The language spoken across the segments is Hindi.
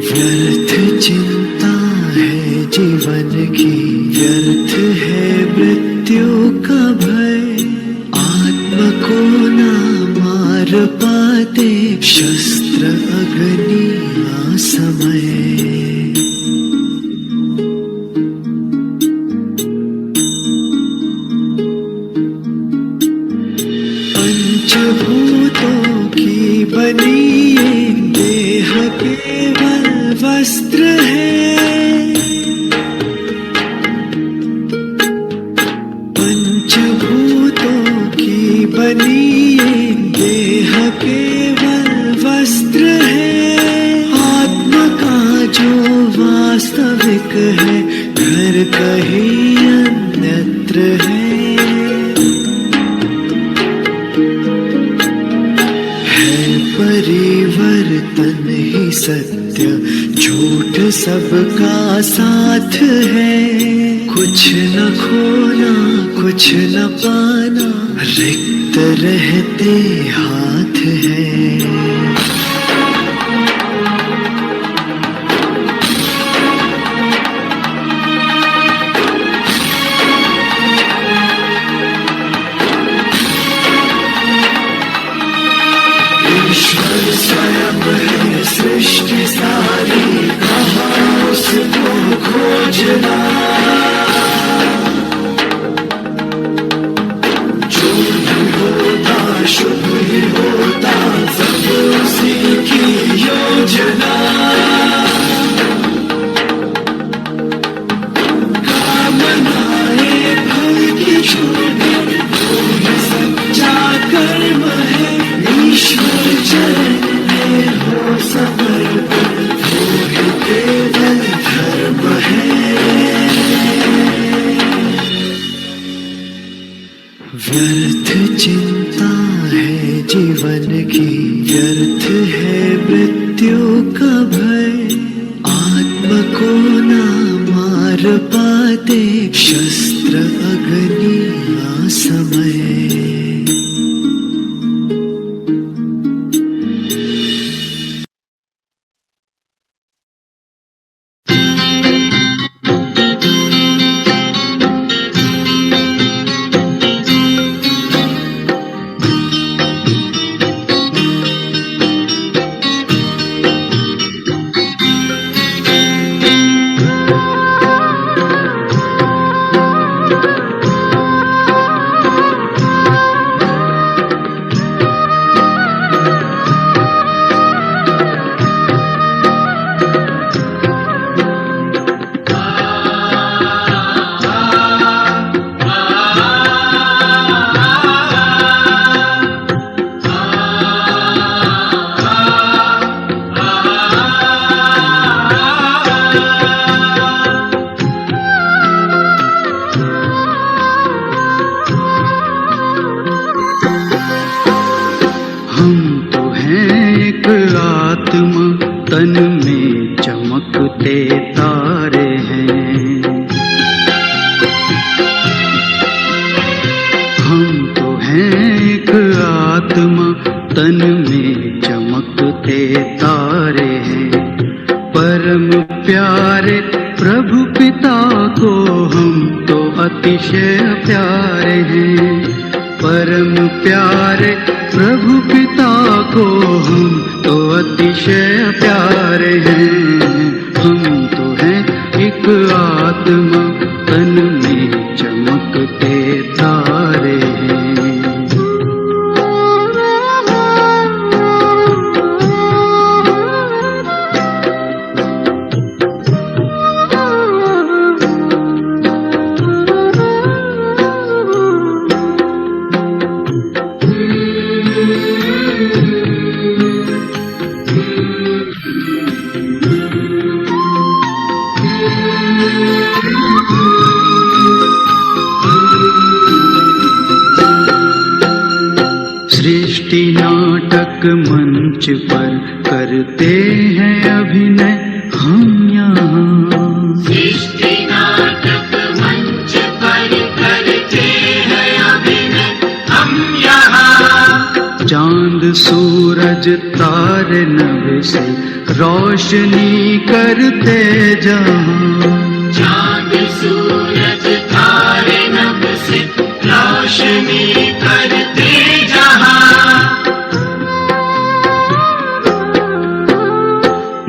व्यर्थ चिंता है जीवन की, व्यर्थ है मृत्यु का भय। आत्मा को ना मार पाते शस्त्र अग्नि असमय। पंचभूतों की बनी ये देह केवल वस्त्र है। पंचभूतों की बनी ये देह केवल वस्त्र है। आत्मा का जो वास्तविक है घर कहीं अन्यत्र है। परिवर्तन ही सत्य, झूठ सबका साथ है। कुछ न खोना कुछ न पाना, रिक्त रहते हाथ है। ईश्वर स्वयं है सृष्टि सारी, कहाँ उसको खोजना। जो भी होता शुभ ही होता, सब उसी की योजना। कामनाएं फल की छोड़े, वो ही सच्चा कर्म है। ईश्वर चरण में हो समर्पण, वो ही केवल धर्म है। व्यर्थ चिंता है जीवन की, व्यर्थ है मृत्यु का भय। आत्मा को ना मार पाते शस्त्र अग्नि असमय। तन में चमकते तारे हैं। हम तो हैं एक आत्मा, तन में चमकते तारे हैं। परम प्यारे प्रभु पिता को हम तो अतिशय प्यारे हैं। परम प्यारे प्रभु पिता को हम तो अतिशय प्यारे हैं। हम तो हैं एक आत्मा, तन में चमकते तारे हैं। सृष्टि नाटक मंच पर करते हैं अभिनय हम यहाँ। सृष्टि नाटक मंच पर करते हैं अभिनय हम यहाँ। चांद सूरज तारे नभ से रोशनी करते जहां। चांद सूरज तारे नभ से रोशनी करते जहां।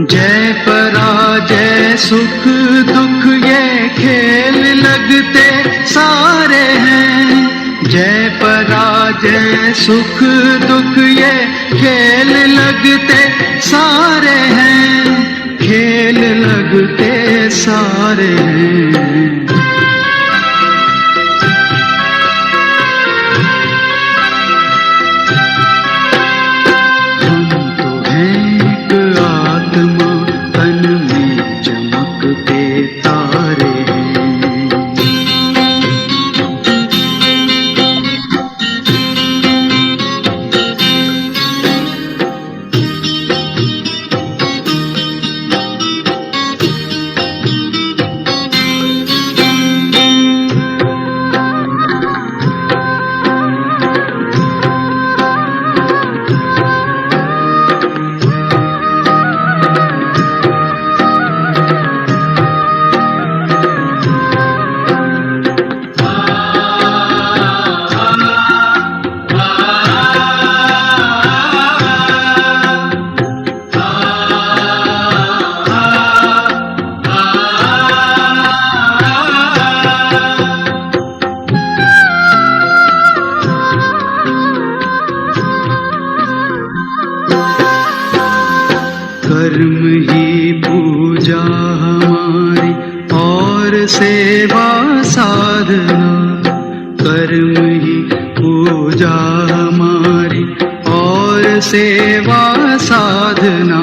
जय पराजय सुख दुख ये खेल लगते सारे हैं। जय पराजय सुख दुख ये खेल लगते सारे हैं। खेल लगते सारे हैं। हम तो हैं एक आत्मा तन में चमकते तारे हैं। कर्म ही पूजा हमारी और सेवा साधना। कर्म ही पूजा हमारी और सेवा साधना।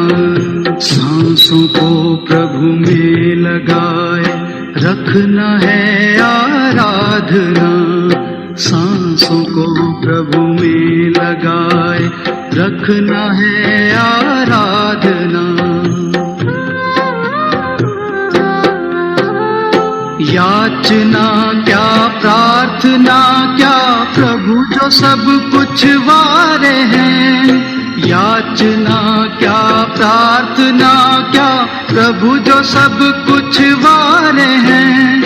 सांसों को प्रभु में लगाए रखना है आराधना। सांसों को प्रभु में लगाए रखना है आराधना। याचना क्या प्रार्थना क्या प्रभु जो सब कुछ वारे हैं। याचना क्या प्रार्थना क्या प्रभु जो सब कुछ वारे हैं।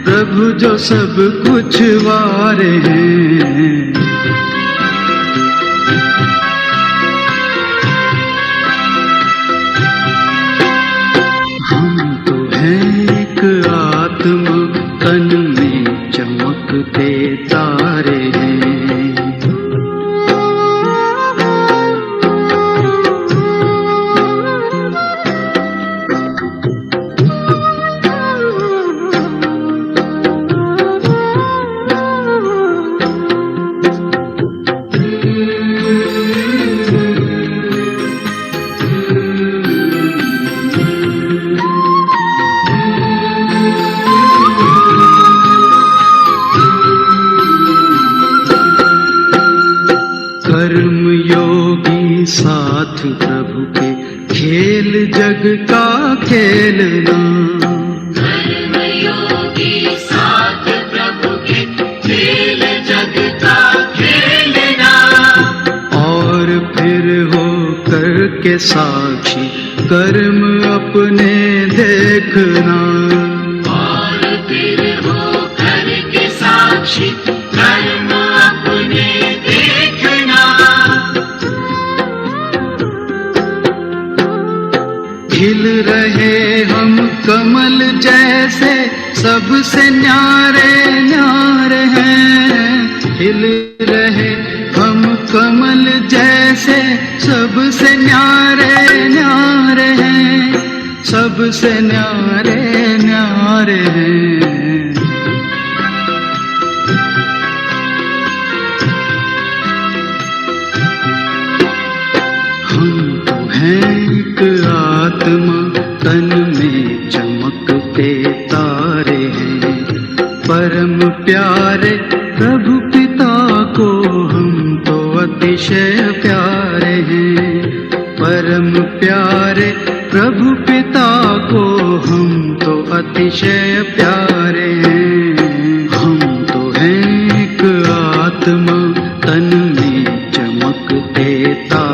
प्रभु जो सब कुछ वारे हैं। हम तो हैं एक आत्मा तन में चमकते तारे हैं। कर्म योगी साथ प्रभु के खेल जग का खेलना। कर्म योगी साथ प्रभु के खेल जग का खेलना। और फिर हो करके साक्षी कर्म अपने देखना। और फिर हो करके साक्षी कर्म अपने देखना। खिल रहे हम कमल जैसे सबसे न्यारे न्यारे हैं। खिल रहे हम कमल जैसे सबसे न्यारे न्यारे हैं। सबसे न्यारे न्यारे हैं। हम तो हैं एक आत्मा तन में चमकते तारे हैं। परम प्यारे प्रभु पिता को हम तो अतिशय प्यारे हैं। परम प्यारे प्रभु पिता को हम तो अतिशय प्यारे हैं। हम तो हैं एक आत्मा तन में चमकते तारे।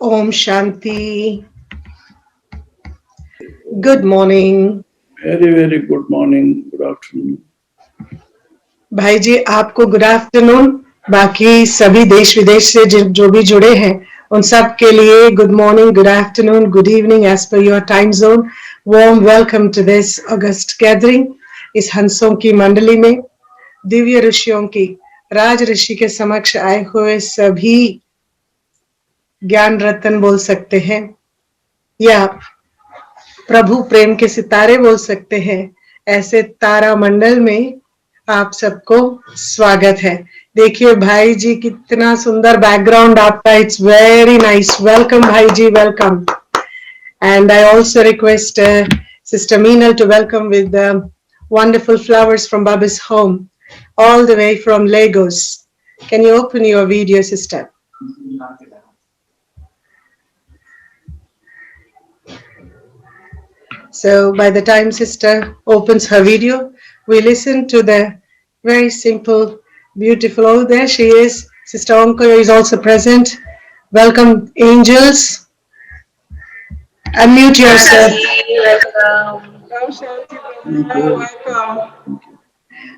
Om Shanti. Good morning. Very, very good morning, good afternoon. भाई जी आपको गुड आफ्टरनून, बाकी सभी देश विदेश से जो भी जुड़े हैं उन सब के लिए good morning, good afternoon, good evening as per your time zone. Warm welcome to this August gathering. इस हंसों की मंडली में दिव्य ऋषियों की राज ऋषि के समक्ष आए हुए सभी ज्ञान रत्न बोल सकते हैं या प्रभु प्रेम के सितारे बोल सकते हैं, ऐसे तारा मंडल में आप सबको स्वागत है. देखिए भाई जी कितना सुंदर बैकग्राउंड आपका, इट्स वेरी नाइस. वेलकम भाई जी, welcome. And I also request sister Meenal to welcome with wonderful flowers from Baba's home, all the way from Lagos. Can you open your video, sister? So by the time sister opens her video, we listen to the very simple, beautiful, oh there she is, Sister Onkoyo is also present. Welcome angels. Unmute yourself.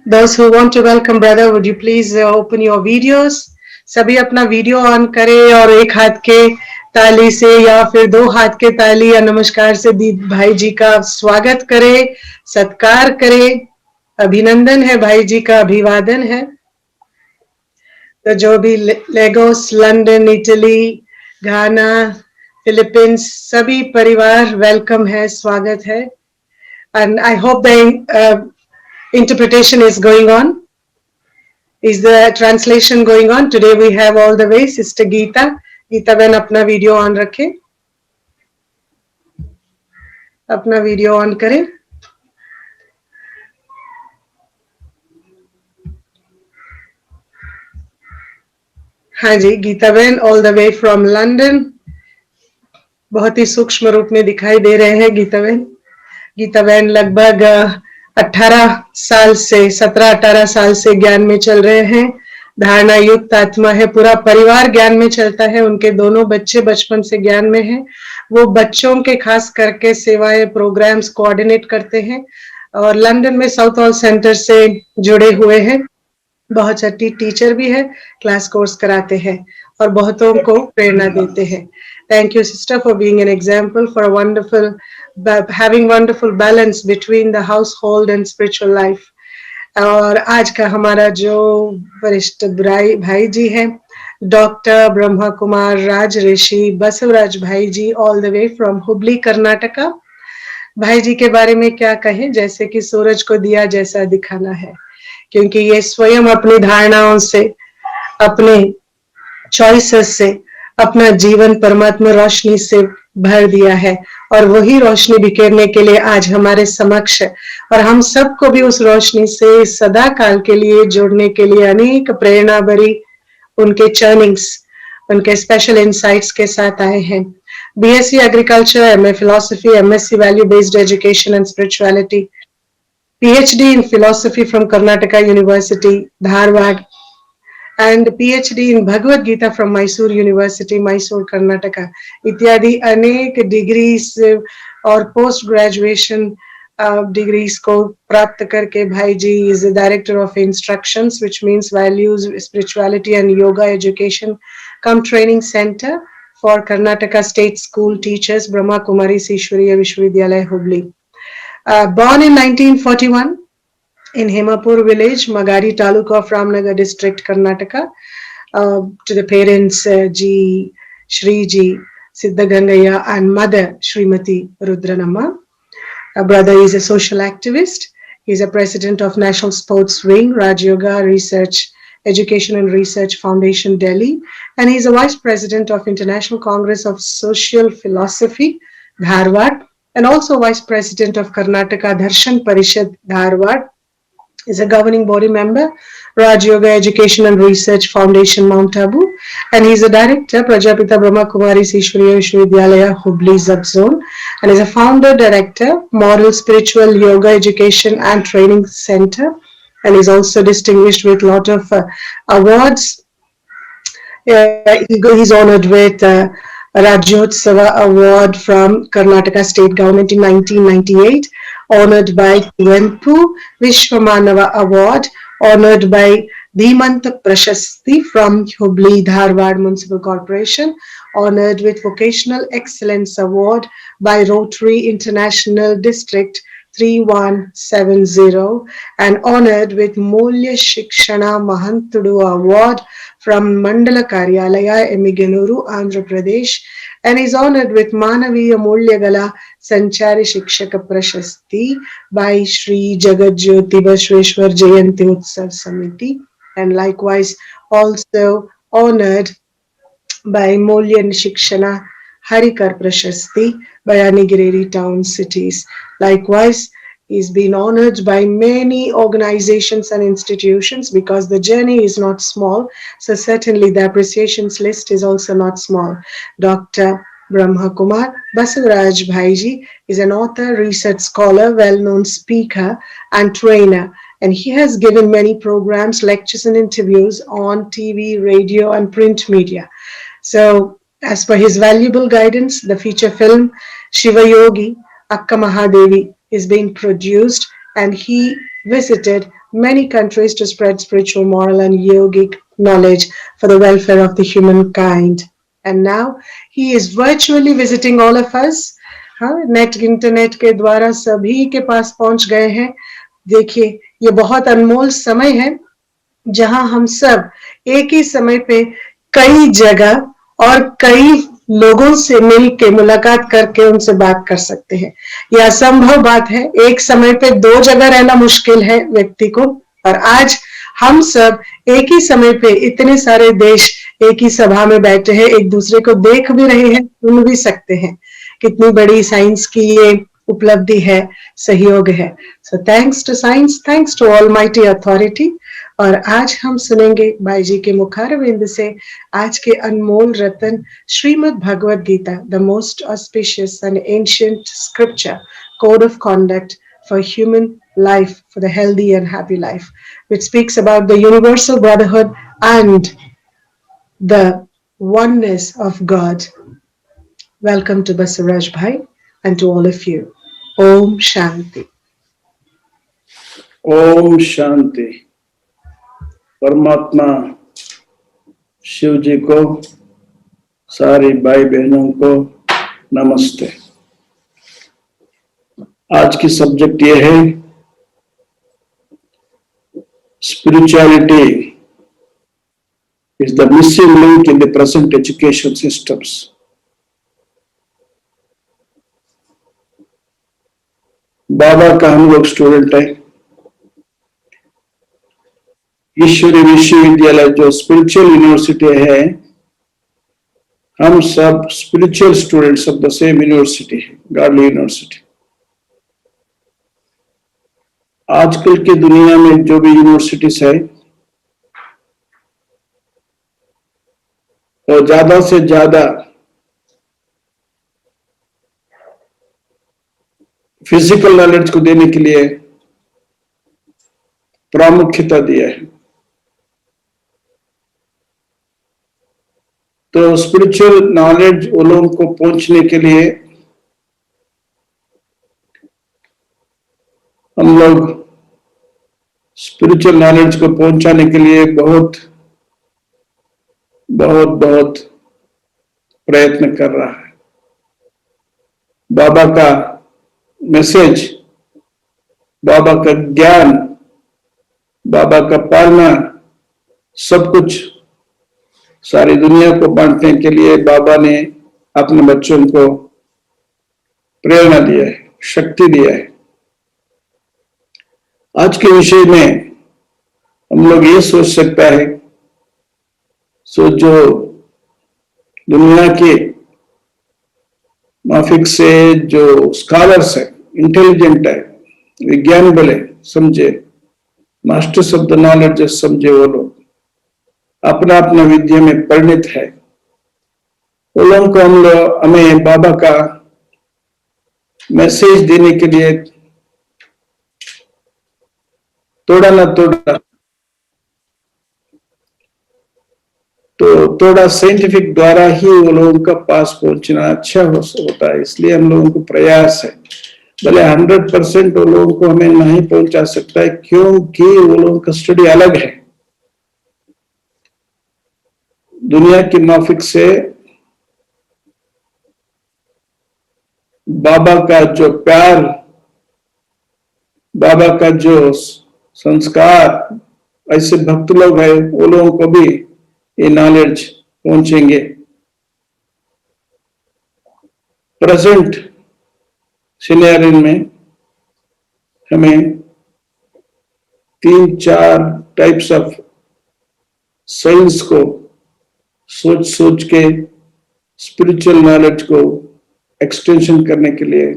Those who want to welcome brother, would you please open your videos? सभी अपना वीडियो ऑन करें और एक हाथ के ताली से या फिर दो हाथ के ताली या नमस्कार से भाई जी का स्वागत करें, सत्कार करें. अभिनंदन है, भाई जी का अभिवादन है. तो जो भी लेगोस, लंदन, इटली, घाना, फिलीपींस सभी परिवार वेलकम है, स्वागत है. And I hope the interpretation is going on. Is the translation going on? Today we have all the way Sister Geeta. Geeta बहन अपना वीडियो ऑन रखें, अपना वीडियो ऑन करें. हाँ जी, गीता बहन all the way from London, बहुत ही सूक्ष्म रूप में दिखाई दे रहे हैं गीता बहन. गीता बहन लगभग 17-18 साल से ज्ञान में चल रहे हैं. धारणा युक्त आत्मा है, पूरा परिवार ज्ञान में चलता है. उनके दोनों बच्चे बचपन से ज्ञान में हैं. वो बच्चों के खास करके सेवाएं, प्रोग्राम्स कोऑर्डिनेट करते हैं और लंदन में साउथ हॉल सेंटर से जुड़े हुए हैं. बहुत अच्छी टीचर भी है, क्लास कोर्स कराते हैं और बहुतों को प्रेरणा देते हैं. Thank you sister for being an example for a wonderful, having wonderful balance between the household and spiritual life. और आज का हमारा जो वरिष्ठ भाई जी हैं, डॉक्टर ब्रह्मा कुमार राज ऋषि बसवराज भाई जी, all the way from Hubli Karnataka. भाई जी के बारे में क्या कहें, जैसे कि सूरज को दिया जैसा दिखाना है, क्योंकि ये स्वयं अपनी धारणाओं से, अपने चॉइसेस से अपना जीवन परमात्मा रोशनी से भर दिया है और वही रोशनी बिखेरने के लिए आज हमारे समक्ष है. और हम सबको भी उस रोशनी से सदा काल के लिए जोड़ने के लिए अनेक प्रेरणा भरी उनके चर्निंग्स, उनके स्पेशल इंसाइट्स के साथ आए हैं. BSc agriculture, MA philosophy, MSc value based education and spirituality, PhD in philosophy from Karnataka university Dharwad, and PhD in Bhagavad Gita from Mysore University, Mysore, Karnataka. इत्यादि अनेक डिग्रीज और पोस्ट ग्रेजुएशन डिग्रीज को प्राप्त करके भाई जी is director of instructions, which means values, spirituality and yoga education come training center for Karnataka State School Teachers, Brahma Kumari Ishwariya Vishwavidyalaya, Hubli. Born in 1941 in Hemapur village, Magari Taluk of Ramnagar district, Karnataka, to the parents G. Shri Ji Siddhagangaya and mother Srimati Rudranamma. A brother is a social activist. He is a president of National Sports Wing, Raj Yoga Research Education and Research Foundation, Delhi, and he is a vice president of International Congress of Social Philosophy, Dharwad, and also vice president of Karnataka Darshan Parishad, Dharwad. Is a governing body member, Raj Yoga Education and Research Foundation, Mount Abu, and he is a director, Prajapita Brahma Kumari Ishwariya Vishwavidyalaya, Hubli Subzone, and is a founder director, Moral Spiritual Yoga Education and Training Center, and is also distinguished with a lot of awards. He's honored with Rajyotsava Award from Karnataka State Government in 1998, honored by Kuvenpu Vishwamanava Award, honored by Dhimanta Prashasti from Hubli Dharwad Municipal Corporation, honored with Vocational Excellence Award by Rotary International District 3170, and honored with Mulya Shikshana Mahantudu Award from Mandala Karyalaya, Emiganuru, Andhra Pradesh, and is honored with Manaviya Mulyagala Sanchari Shikshaka Prashasti by Shri Jagatjyoti Bashveshwar Jayanti Utsav Samiti, and likewise also honored by Mulyan Shikshana Harikar Prashasti by Anigireri town cities. Likewise, he's been honored by many organizations and institutions because the journey is not small. So certainly the appreciations list is also not small. Dr. Brahma Kumar Basavaraj Bhaiji is an author, research scholar, well-known speaker and trainer. And he has given many programs, lectures and interviews on TV, radio and print media. So as per his valuable guidance, the feature film Shiva Yogi, Akka Mahadevi is being produced, and he visited many countries to spread spiritual, moral and yogic knowledge for the welfare of the humankind. And now he is virtually visiting all of us. हाँ, नेट इंटरनेट के द्वारा सभी के पास पहुंच गए हैं. देखिए, ये बहुत अनमोल समय है जहां हम सब एक ही समय पे कई जगह और कई लोगों से मिल के मुलाकात करके उनसे बात कर सकते हैं. यह असंभव बात है. एक समय पे दो जगह रहना मुश्किल है व्यक्ति को, और आज हम सब एक ही समय पे इतने सारे देश एक ही सभा में बैठे हैं, एक दूसरे को देख भी रहे हैं, सुन भी सकते हैं. कितनी बड़ी साइंस की ये उपलब्धि है, सहयोग है. So thanks to science, thanks to almighty authority. और आज हम सुनेंगे भाई जी के मुखारविंद से आज के अनमोल रतन Srimad Bhagavad Gita, the most auspicious and ancient scripture, code of conduct for human life, for the healthy and happy life, which speaks about the universal brotherhood and the oneness of God. Welcome to Basavaraj Bhai and to all of you. Om Shanti. Om Shanti. परमात्मा शिव जी को, सारी भाई बहनों को नमस्ते. आज की सब्जेक्ट ये है spirituality is the missing link in the present education systems. Baba का हम लोग स्टूडेंट है. ईश्वरी विश्वविद्यालय जो स्पिरिचुअल यूनिवर्सिटी है, हम सब spiritual students of the same university है, गॉडली यूनिवर्सिटी. आजकल की दुनिया में जो भी यूनिवर्सिटीज है, वो ज्यादा से ज्यादा फिजिकल नॉलेज को देने के लिए प्रामुख्यता दिया है. तो स्पिरिचुअल नॉलेज वो लोगों को पहुंचने के लिए हम लोग स्पिरिचुअल नॉलेज को पहुंचाने के लिए बहुत बहुत बहुत प्रयत्न कर रहा है. बाबा का मैसेज, बाबा का ज्ञान, बाबा का पालना, सब कुछ सारी दुनिया को बांटने के लिए बाबा ने अपने बच्चों को प्रेरणा दिया है, शक्ति दिया है. आज के विषय में हम लोग ये सोच सकता है, सो जो दुनिया के माफिक से जो स्कॉलर्स है, इंटेलिजेंट है, विज्ञान बोले समझे, मास्टर्स ऑफ द नॉलेज समझे, वो लोग अपना अपना विद्या में परिणित है. वो लोगों को हमें बाबा का मैसेज देने के लिए थोड़ा ना थोड़ा तो थोड़ा साइंटिफिक द्वारा ही वो लोगों का पास पहुंचना अच्छा होता है, इसलिए हम लोगों को प्रयास है। भले 100% वो लोगों को हमें नहीं पहुंचा सकता है, क्योंकि वो लोगों का स्टडी अलग है। दुनिया की माफिक से बाबा का जो प्यार, बाबा का जो संस्कार, ऐसे भक्त लोग हैं, वो लोगों को भी ये नॉलेज पहुंचेंगे। प्रेजेंट सिनेरियो में हमें 3-4 टाइप्स ऑफ साइंस को सोच सोच के स्पिरिचुअल नॉलेज को एक्सटेंशन करने के लिए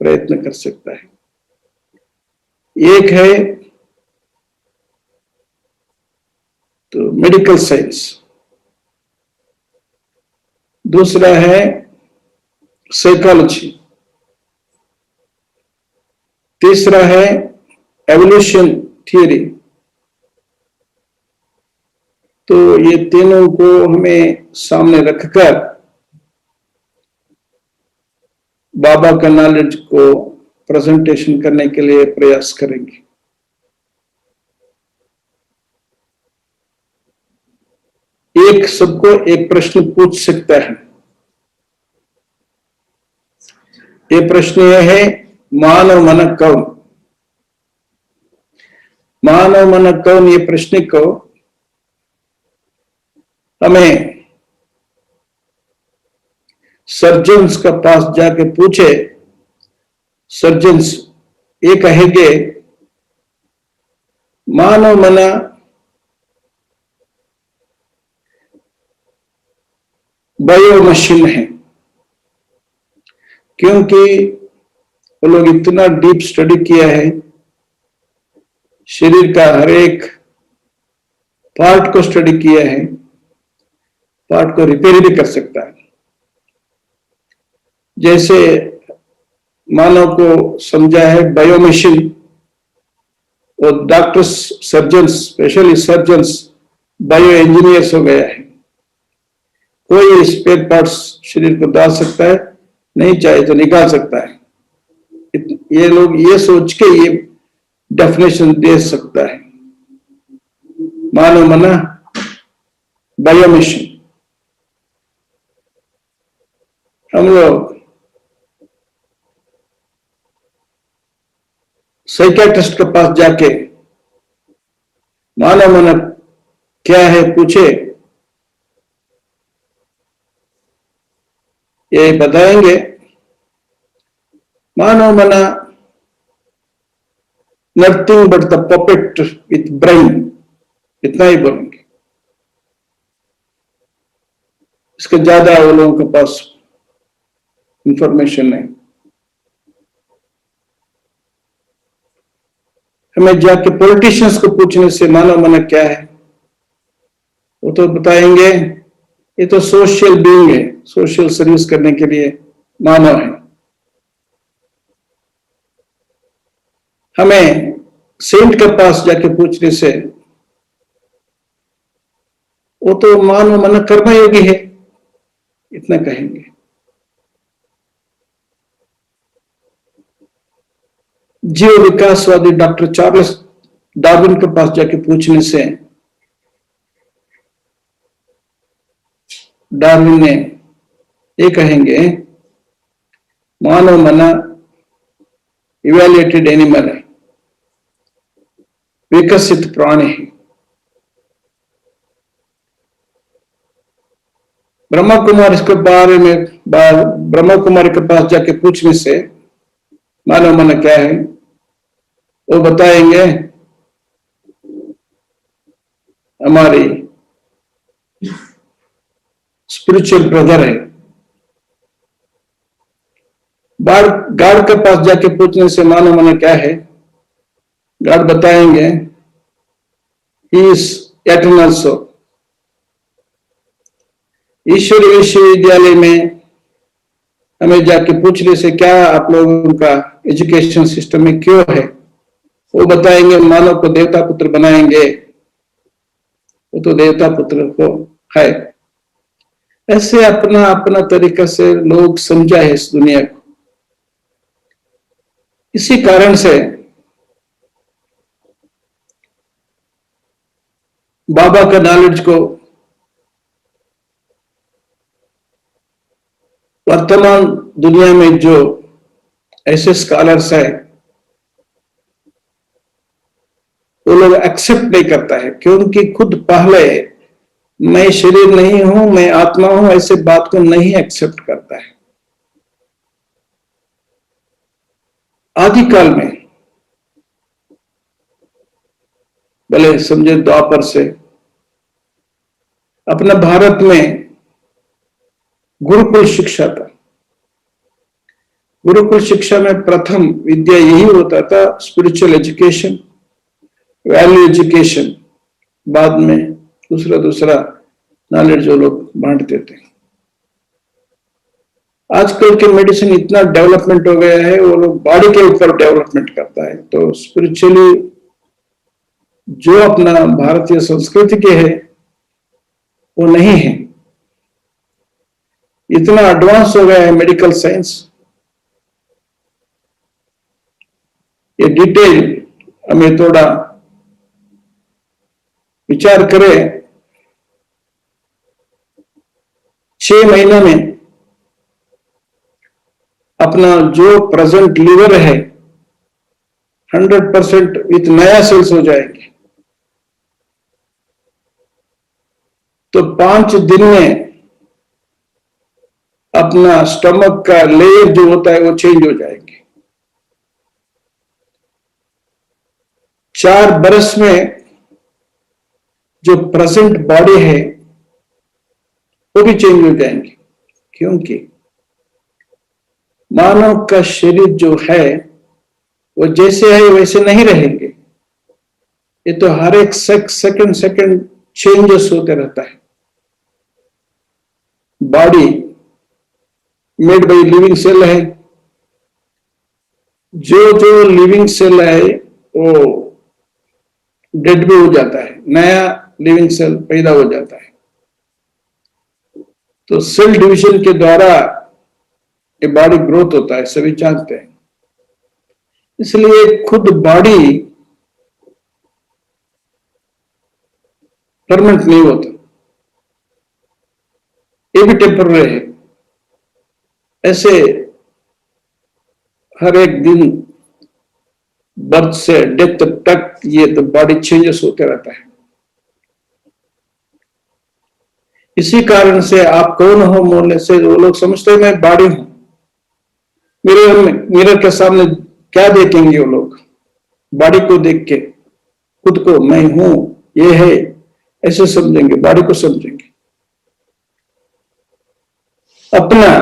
प्रयत्न कर सकता है। एक है तो मेडिकल साइंस, दूसरा है साइकोलॉजी, तीसरा है एवोल्यूशन थियरी। तो ये तीनों को हमें सामने रखकर बाबा का नॉलेज को प्रेजेंटेशन करने के लिए प्रयास करेंगे। एक सबको एक प्रश्न पूछ सकता है। ये प्रश्न यह है, मानव मन कौन? मानव मन कौन, ये प्रश्न को हमें सर्जन्स का पास जाके पूछे, सर्जन्स ये कहेंगे मानव मन बायो मशीन है, क्योंकि वो लोग इतना डीप स्टडी किया है, शरीर का हर एक पार्ट को स्टडी किया है, पार्ट को रिपेयर भी कर सकता है। जैसे मानव को समझा है बायो मशीन, और doctors, surgeons, specially surgeons bio engineers हो गया है। कोई स्पेयर पार्ट्स शरीर को डाल सकता है, नहीं चाहे तो निकाल सकता है। ये लोग ये सोच के ये डेफिनेशन दे सकता है, मानव मना बायो मशीन। हम लोग साइकियाट्रिस्ट के पास जाके मानव मन क्या है पूछे, ये बताएंगे मानव मना nothing but the puppet with brain, इतना ही बोलेंगे। इसके ज्यादा वो लोगों के पास इंफॉर्मेशन नहीं। हमें जाके पॉलिटिशियंस को पूछने से मानव मन क्या है, वो तो बताएंगे ये तो सोशल बीइंग है, सोशल सर्विस करने के लिए मानव है। हमें सेंट के पास जाके पूछने से वो तो मानव मन कर्मयोगी है, इतना कहेंगे। जीव विकासवादी डॉक्टर चार्ल्स डार्विन के पास जाके पूछने से डार्विन ने ये कहेंगे मानव मना इवैल्यूएटेड एनिमल है, विकसित प्राणी है। ब्रह्मा कुमार इसके बारे में ब्रह्मा कुमारी के पास जाके पूछने से मानव मन क्या है, वो बताएंगे हमारी स्पिरिचुअल ब्रदर है। गॉड के पास जाके पूछने से मानव मन क्या है, गॉड बताएंगे ही इज एटर्नल सोल। ईश्वरीय विश्वविद्यालय में हमें जाके पूछने से क्या आप लोगों का एजुकेशन सिस्टम में क्यों है, वो बताएंगे मानव को देवता पुत्र बनाएंगे। वो तो देवता पुत्र को है। ऐसे अपना अपना तरीका से लोग समझा है इस दुनिया को। इसी कारण से बाबा का नॉलेज को वर्तमान दुनिया में जो ऐसे स्कॉलर्स है वो लोग एक्सेप्ट नहीं करता है, क्योंकि खुद पहले मैं शरीर नहीं हूं, मैं आत्मा हूं, ऐसे बात को नहीं एक्सेप्ट करता है। आदिकाल में भले समझे द्वापर से अपना भारत में गुरुकुल शिक्षा था। गुरुकुल शिक्षा में प्रथम विद्या यही होता था, स्पिरिचुअल एजुकेशन, वैल्यू एजुकेशन, बाद में दूसरा नॉलेज जो लोग बांटते थे। आजकल के मेडिसिन इतना डेवलपमेंट हो गया है, वो लोग बॉडी के ऊपर डेवलपमेंट करता है, तो स्पिरिचुअली जो अपना भारतीय संस्कृति के है वो नहीं है। इतना एडवांस हो गया है मेडिकल साइंस। ये डिटेल हमें थोड़ा विचार करें। 6 महीने में अपना जो प्रेजेंट लीवर है 100% विथ नया सेल्स हो जाएंगे, तो 5 दिन में अपना स्टमक का लेयर जो होता है वो चेंज हो जाएंगे। 4 बरस में जो प्रेजेंट बॉडी है वो भी चेंज हो जाएंगे, क्योंकि मानव का शरीर जो है वो जैसे है वैसे नहीं रहेंगे। ये तो हर एक सेकंड चेंजेस होते रहता है। Body made by living cell है, जो लिविंग सेल है वो डेड भी हो जाता है, नया लिविंग सेल पैदा हो जाता है। तो सेल डिवीजन के द्वारा ये बॉडी ग्रोथ होता है, सभी जानते हैं। इसलिए खुद बॉडी परमानेंट नहीं होता, ये भी टेम्पररी है। ऐसे हर एक दिन बर्थ से डेथ तक ये तो बॉडी चेंजेस होते रहता है। इसी कारण से आप कौन हो बोलने से वो लोग समझते हैं मैं बॉडी हूं। मिरर के सामने क्या देखेंगे वो लोग? बॉडी को देख के खुद को मैं हूं, ये है, ऐसे समझेंगे, बॉडी को समझेंगे। अपना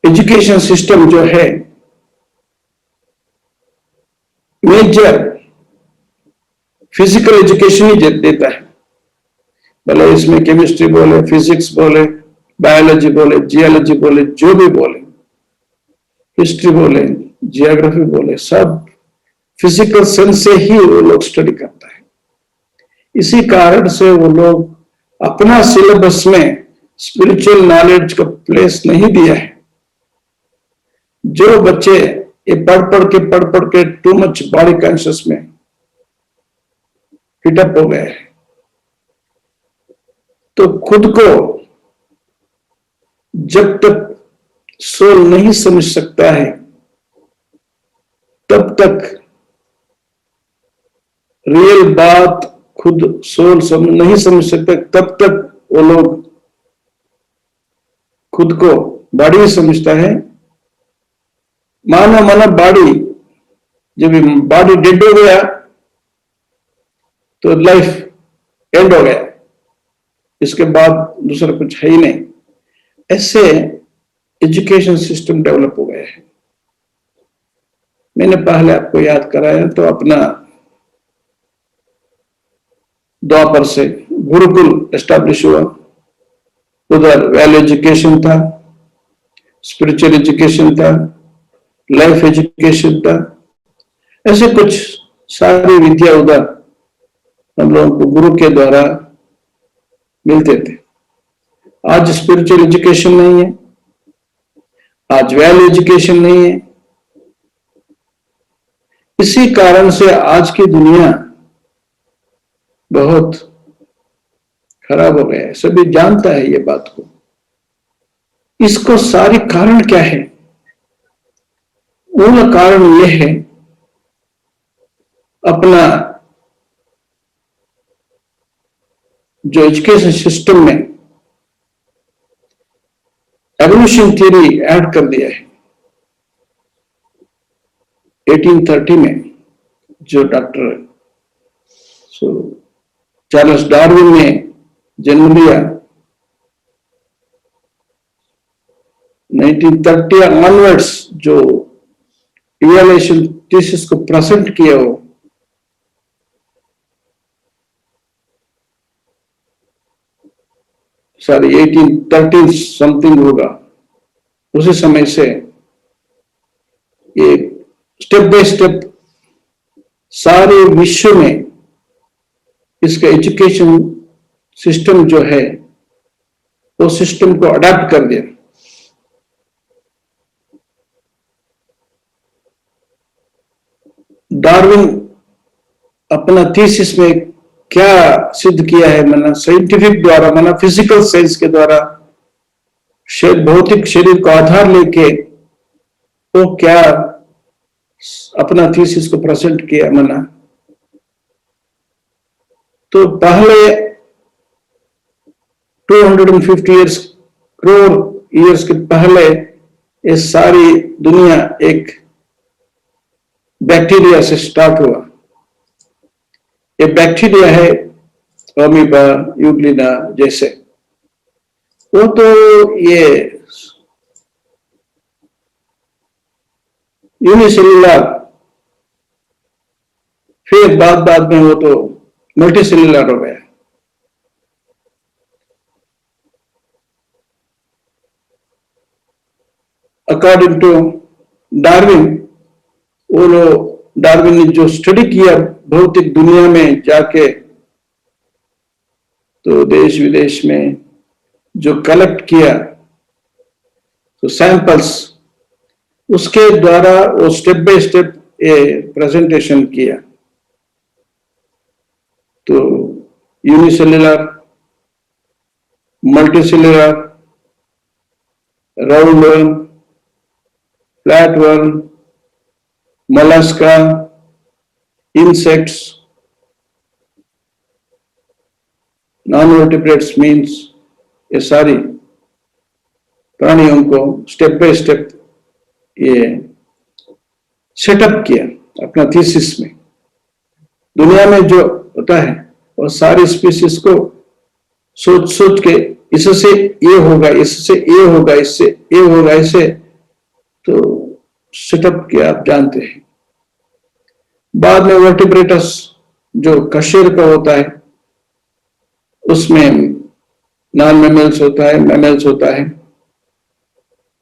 एजुकेशन सिस्टम जो है मेजर फिजिकल एजुकेशन ही देता है, भले इसमें केमिस्ट्री बोले, फिजिक्स बोले, बायोलॉजी बोले, जियोलॉजी बोले, जो भी बोले, हिस्ट्री बोले, जियोग्राफी बोले, सब फिजिकल सेंस से ही वो लोग स्टडी करता है। इसी कारण से वो लोग अपना सिलेबस में स्पिरिचुअल नॉलेज का प्लेस नहीं दिया है। जो बच्चे ये पढ़ पढ़ के टू मच बॉडी कॉन्शियस में फिटअप हो गए हैं, तो खुद को जब तक सोल नहीं समझ सकता है तब तक रियल बात खुद सोल नहीं समझ सकता, तब तक वो लोग खुद को बॉडी समझता है। माना बॉडी, जब बॉडी डेड हो गया तो लाइफ एंड हो गया, इसके बाद दूसरा कुछ है ही नहीं। ऐसे एजुकेशन सिस्टम डेवलप हो गया है। मैंने पहले आपको याद कराया तो अपना द्वापर से गुरुकुल एस्टैब्लिश हुआ, उधर वैल्यू एजुकेशन था, स्पिरिचुअल एजुकेशन था, लाइफ एजुकेशन था, ऐसे कुछ सारी विद्या उधर हम लोगों को गुरु के द्वारा मिलते थे। आज स्पिरिचुअल एजुकेशन नहीं है, आज वेल एजुकेशन नहीं है। इसी कारण से आज की दुनिया बहुत खराब हो गया है, सभी जानता है ये बात को। इसको सारी कारण क्या है? मूल कारण यह है अपना जो एजुकेशन सिस्टम में एवोल्यूशन थ्योरी ऐड कर दिया है 1830 में, जो डॉक्टर चार्ल्स डार्विन ने जन्म लिया। 1930 ऑनवर्ड्स जो इवैल्यूएशन थीसिस को प्रेजेंट किया हो, सारी 1830 समथिंग होगा, उसी समय से ये स्टेप बाय स्टेप सारे विश्व में इसका एजुकेशन सिस्टम जो है वो सिस्टम को अडॉप्ट कर दिया। डार्विन अपना थीसिस में क्या सिद्ध किया है, माना साइंटिफिक द्वारा, माना फिजिकल साइंस के द्वारा, भौतिक शरीर को आधार लेके वो क्या अपना थीसिस को प्रेजेंट किया। माना तो पहले 250 करोड़ ईयर्स के पहले ये सारी दुनिया एक बैक्टीरिया से स्टार्ट हुआ। ये बैक्टीरिया है अमीबा, यूग्लिना जैसे, वो तो ये यूनिसेल्युलर, फिर बाद में वो तो मल्टीसेल्युलर हो गया। अकॉर्डिंग टू डार्विन, वो लोग डार्विन ने जो स्टडी किया भौतिक दुनिया में जाके, तो देश विदेश में जो कलेक्ट किया तो सैंपल्स, उसके द्वारा वो स्टेप बाय स्टेप ये प्रेजेंटेशन किया। तो unicellular, multicellular, round worm, flat worm, Mollusca, insects, non vertebrates means ये सारी प्राणियों को स्टेप बाय स्टेप ये सेटअप किया अपना थीसिस में। दुनिया में जो होता है वो सारी स्पीसीज को सोच के इससे ये होगा, इससे ये होगा, इससे ये होगा, इससे तो सेटअप किया, आप जानते हैं। बाद में वर्टिब्रेटस जो कशेर का होता है, उसमें नॉन मैमल्स होता है, मैमल्स होता है,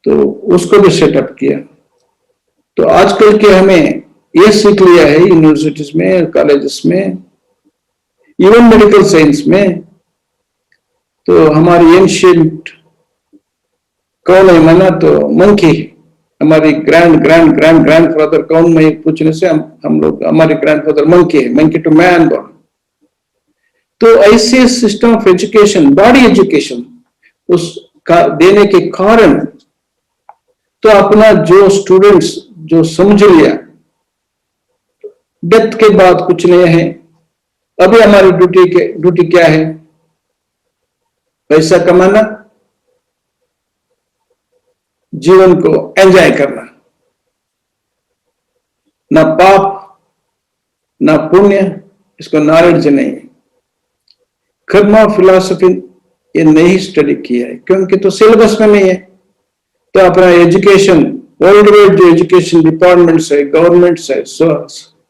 तो उसको भी सेटअप किया। तो आजकल के हमें ये सीख लिया है यूनिवर्सिटीज में, कॉलेजेस में, इवन मेडिकल साइंस में, तो हमारी एंशिएंट कौन है, माना तो मंकी, हमारी ग्रैंड फादर कौन में पूछने से हम लोग, हमारे ग्रैंडफादर मंकी है, मंकी टू मैन बॉर्न। तो ऐसे system of education, body education उसका देने के कारण तो अपना जो स्टूडेंट्स जो समझ लिया डेथ के बाद कुछ नहीं है, अभी हमारी ड्यूटी क्या है? पैसा कमाना, जीवन को एंजॉय करना, ना पाप ना पुण्य, इसको नॉलेज नहीं है। कर्मा फिलॉसफी ये नहीं स्टडी किया है, क्योंकि तो सिलेबस में नहीं है। तो अपना एजुकेशन, वर्ल्ड वाइड जो एजुकेशन डिपार्टमेंट्स है, गवर्नमेंट्स है,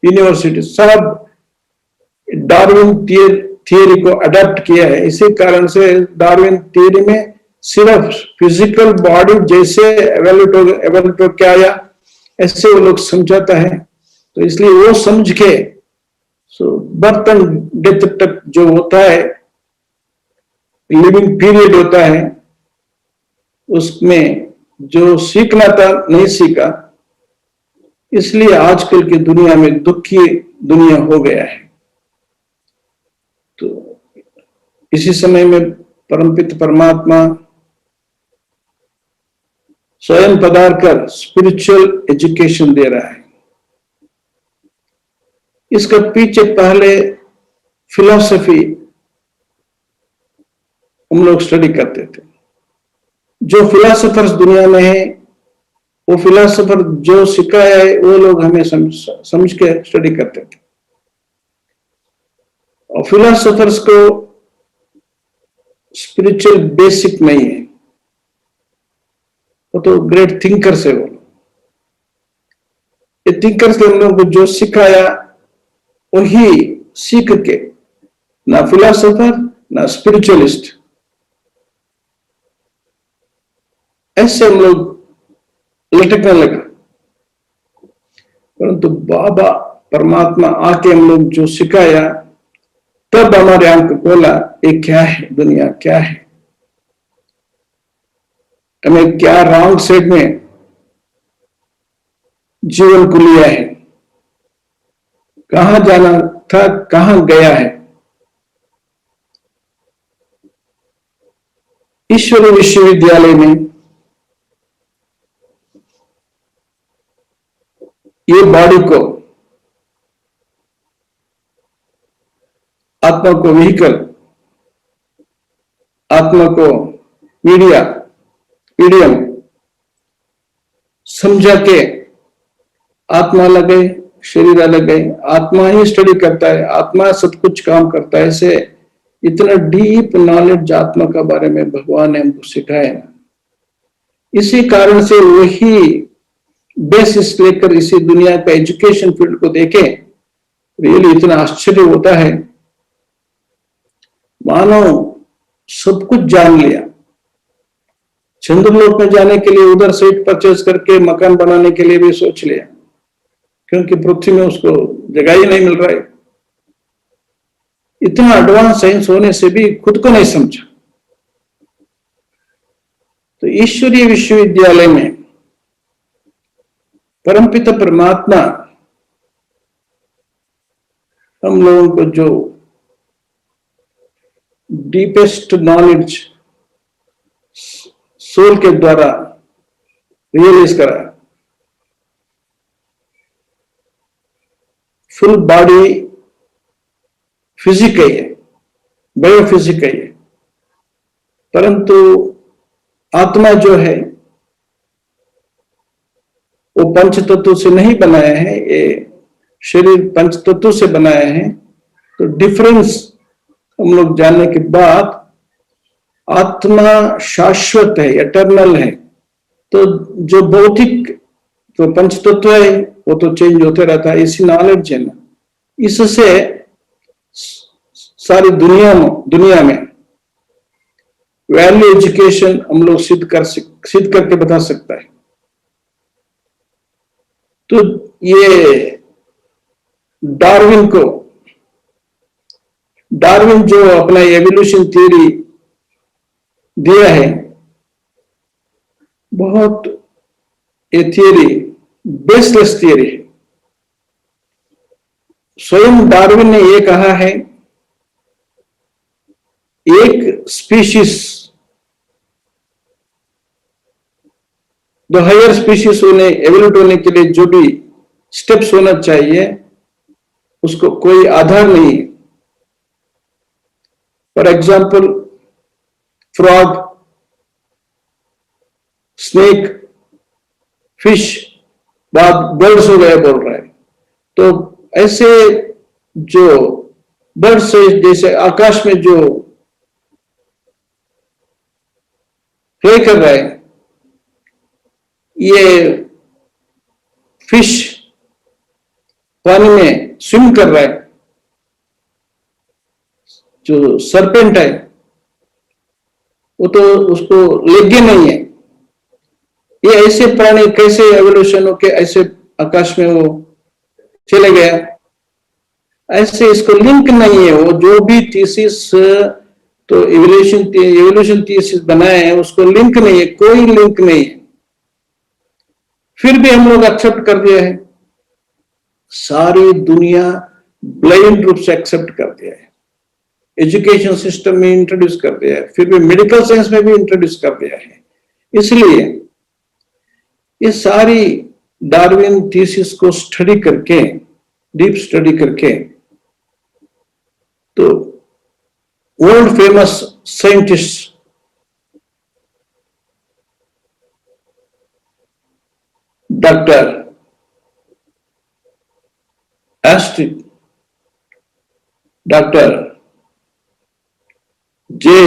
यूनिवर्सिटी, सब डार्विन थियरी को अडॉप्ट किया है। इसी कारण से डार्विन थियरी में सिर्फ फिजिकल बॉडी जैसे एवोल्यूट क्या आया, ऐसे वो लोग समझाता है। तो इसलिए वो समझ के सो बर्थ एंड डेथ तक जो होता है, लिविंग पीरियड होता है, उसमें जो सीखना था नहीं सीखा, इसलिए आजकल की दुनिया में दुखी दुनिया हो गया है। तो इसी समय में परमपिता परमात्मा स्वयं पधार कर स्पिरिचुअल एजुकेशन दे रहा है। इसका पीछे पहले फिलॉसफी हम लोग स्टडी करते थे। जो फिलोसोफर्स दुनिया में है, वो फिलोसोफर जो सिखाया है वो लोग हमें समझ के स्टडी करते थे। और फिलोसोफर्स को स्पिरिचुअल बेसिक नहीं है, वो तो ग्रेट थिंकर्स है। वो ये थिंकर्स ने हम लोगों को जो सिखाया वही सीख के, ना फिलोसोफर ना स्पिरिचुअलिस्ट, ऐसे हम लोग लटकने लगा। परंतु बाबा परमात्मा आके हम लोग जो सिखाया, तब हमारे आंख खोला, ये क्या है, दुनिया क्या है, हमें क्या रॉन्ग साइड में जीवन को लिया है, कहां जाना था, कहां गया है। ईश्वरीय विश्वविद्यालय में ये बॉडी को, आत्मा को व्हीकल, आत्मा को मीडियम समझा के, आत्मा अलग गए, शरीर अलग गए, आत्मा ही स्टडी करता है, आत्मा सब कुछ काम करता है। ऐसे इतना डीप नॉलेज आत्मा का बारे में भगवान ने हमको सिखाया। इसी कारण से वही बेसिस लेकर इसी दुनिया का एजुकेशन फील्ड को देखें, रियली इतना आश्चर्य होता है, मानो सब कुछ जान लिया। चंद्रलोक में जाने के लिए उधर साइट परचेज करके मकान बनाने के लिए भी सोच लिया, क्योंकि पृथ्वी में उसको जगह ही नहीं मिल रहा है। इतना एडवांस साइंस होने से भी खुद को नहीं समझा। तो ईश्वरीय विश्वविद्यालय में परमपिता परमात्मा हम लोगों को जो डीपेस्ट नॉलेज सोल के द्वारा रियलाइज करा, फुल बॉडी फिजिक है, बायोफिजिक है, परंतु आत्मा जो है वो पंच तत्व से नहीं बनाया है, ये शरीर पंच तत्व से बनाया है। तो डिफरेंस हम लोग जानने के बाद आत्मा शाश्वत है, एटर्नल है। तो जो भौतिक तो पंच तत्व है वो तो चेंज होते रहता है, इसी नॉलेज है ना, इससे सारी दुनिया में वैल्यू एजुकेशन हम लोग सिद्ध करके बता सकता है। तो ये डार्विन जो अपना एवोल्यूशन थियरी दिया है, बहुत ये थियरी बेसलेस थियरी है। स्वयं डार्विन ने ये कहा है, एक स्पीशीज दो हायर स्पीशीज एवोल्यूट होने के लिए जो भी स्टेप्स होना चाहिए, उसको कोई आधार नहीं है। For example frog, snake, fish, बाद बर्ड्स हो गया बोल रहा है। तो ऐसे जो बर्ड्स है, जैसे आकाश में जो फ्लाई कर रहा है, ये फिश पानी में स्विम कर रहा है, जो सरपेंट है वो तो उसको लेगे नहीं है। ये ऐसे प्राणी कैसे एवोल्यूशन होके ऐसे आकाश में वो चले गया। ऐसे इसको लिंक नहीं है। वो जो भी थीसिस तो एवोल्यूशन थीसिस बनाए हैं उसको लिंक नहीं है, कोई लिंक नहीं है। फिर भी हम लोग एक्सेप्ट कर दिया है, सारी दुनिया ब्लाइंड रूप से एक्सेप्ट कर दिया है। एजुकेशन सिस्टम में इंट्रोड्यूस कर दिया है, फिर भी मेडिकल साइंस में भी इंट्रोड्यूस कर दिया है। इसलिए ये सारी डार्विन थीसिस को स्टडी करके, डीप स्टडी करके, तो world famous scientist doctor Astrid, doctor J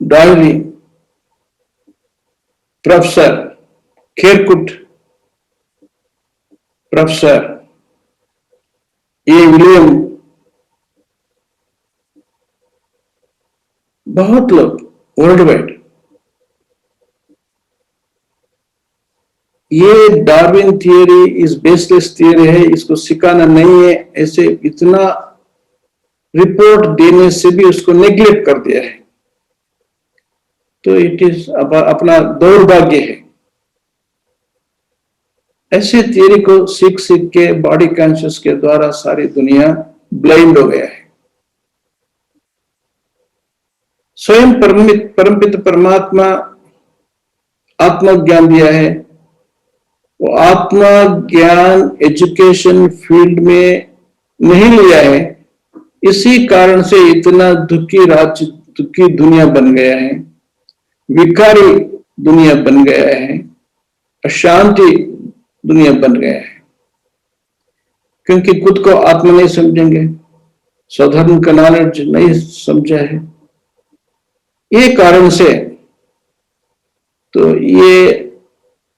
Doyle, professor Kerkut, professor A William, बहुत लोग वर्ल्ड वाइड ये डार्विन थियरी इस बेसलेस थियरी है, इसको सिखाना नहीं है, ऐसे इतना रिपोर्ट देने से भी उसको नेग्लेक्ट कर दिया है। तो इट इज अपना दौर्भाग्य है। ऐसे थियरी को सीख सीख के बॉडी कॉन्शियस के द्वारा सारी दुनिया ब्लाइंड हो गया है। स्वयं परमपित परमात्मा आत्मा ज्ञान दिया है, वो आत्मा ज्ञान एजुकेशन फील्ड में नहीं लिया है, इसी कारण से इतना दुखी राज्य, दुखी दुनिया बन गया है, विकारी दुनिया बन गया है, अशांति दुनिया बन गया है। क्योंकि खुद को आत्मा नहीं समझेंगे, स्वधर्म का नॉलेज नहीं समझा है, ये कारण से तो ये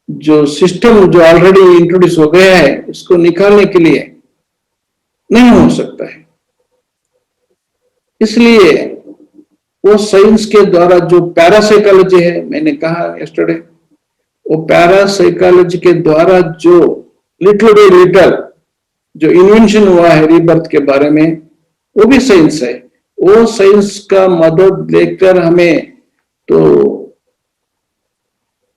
जो सिस्टम जो ऑलरेडी इंट्रोड्यूस हो गया है इसको निकालने के लिए नहीं हो सकता है। इसलिए वो साइंस के द्वारा जो पैरासाइकोलॉजी है, मैंने कहा यस्टरडे, वो पैरासाइकोलॉजी के द्वारा जो लिटिल बाय लिटिल जो इन्वेंशन हुआ है रीबर्थ के बारे में, वो भी साइंस है। वो साइंस का मदद लेकर हमें तो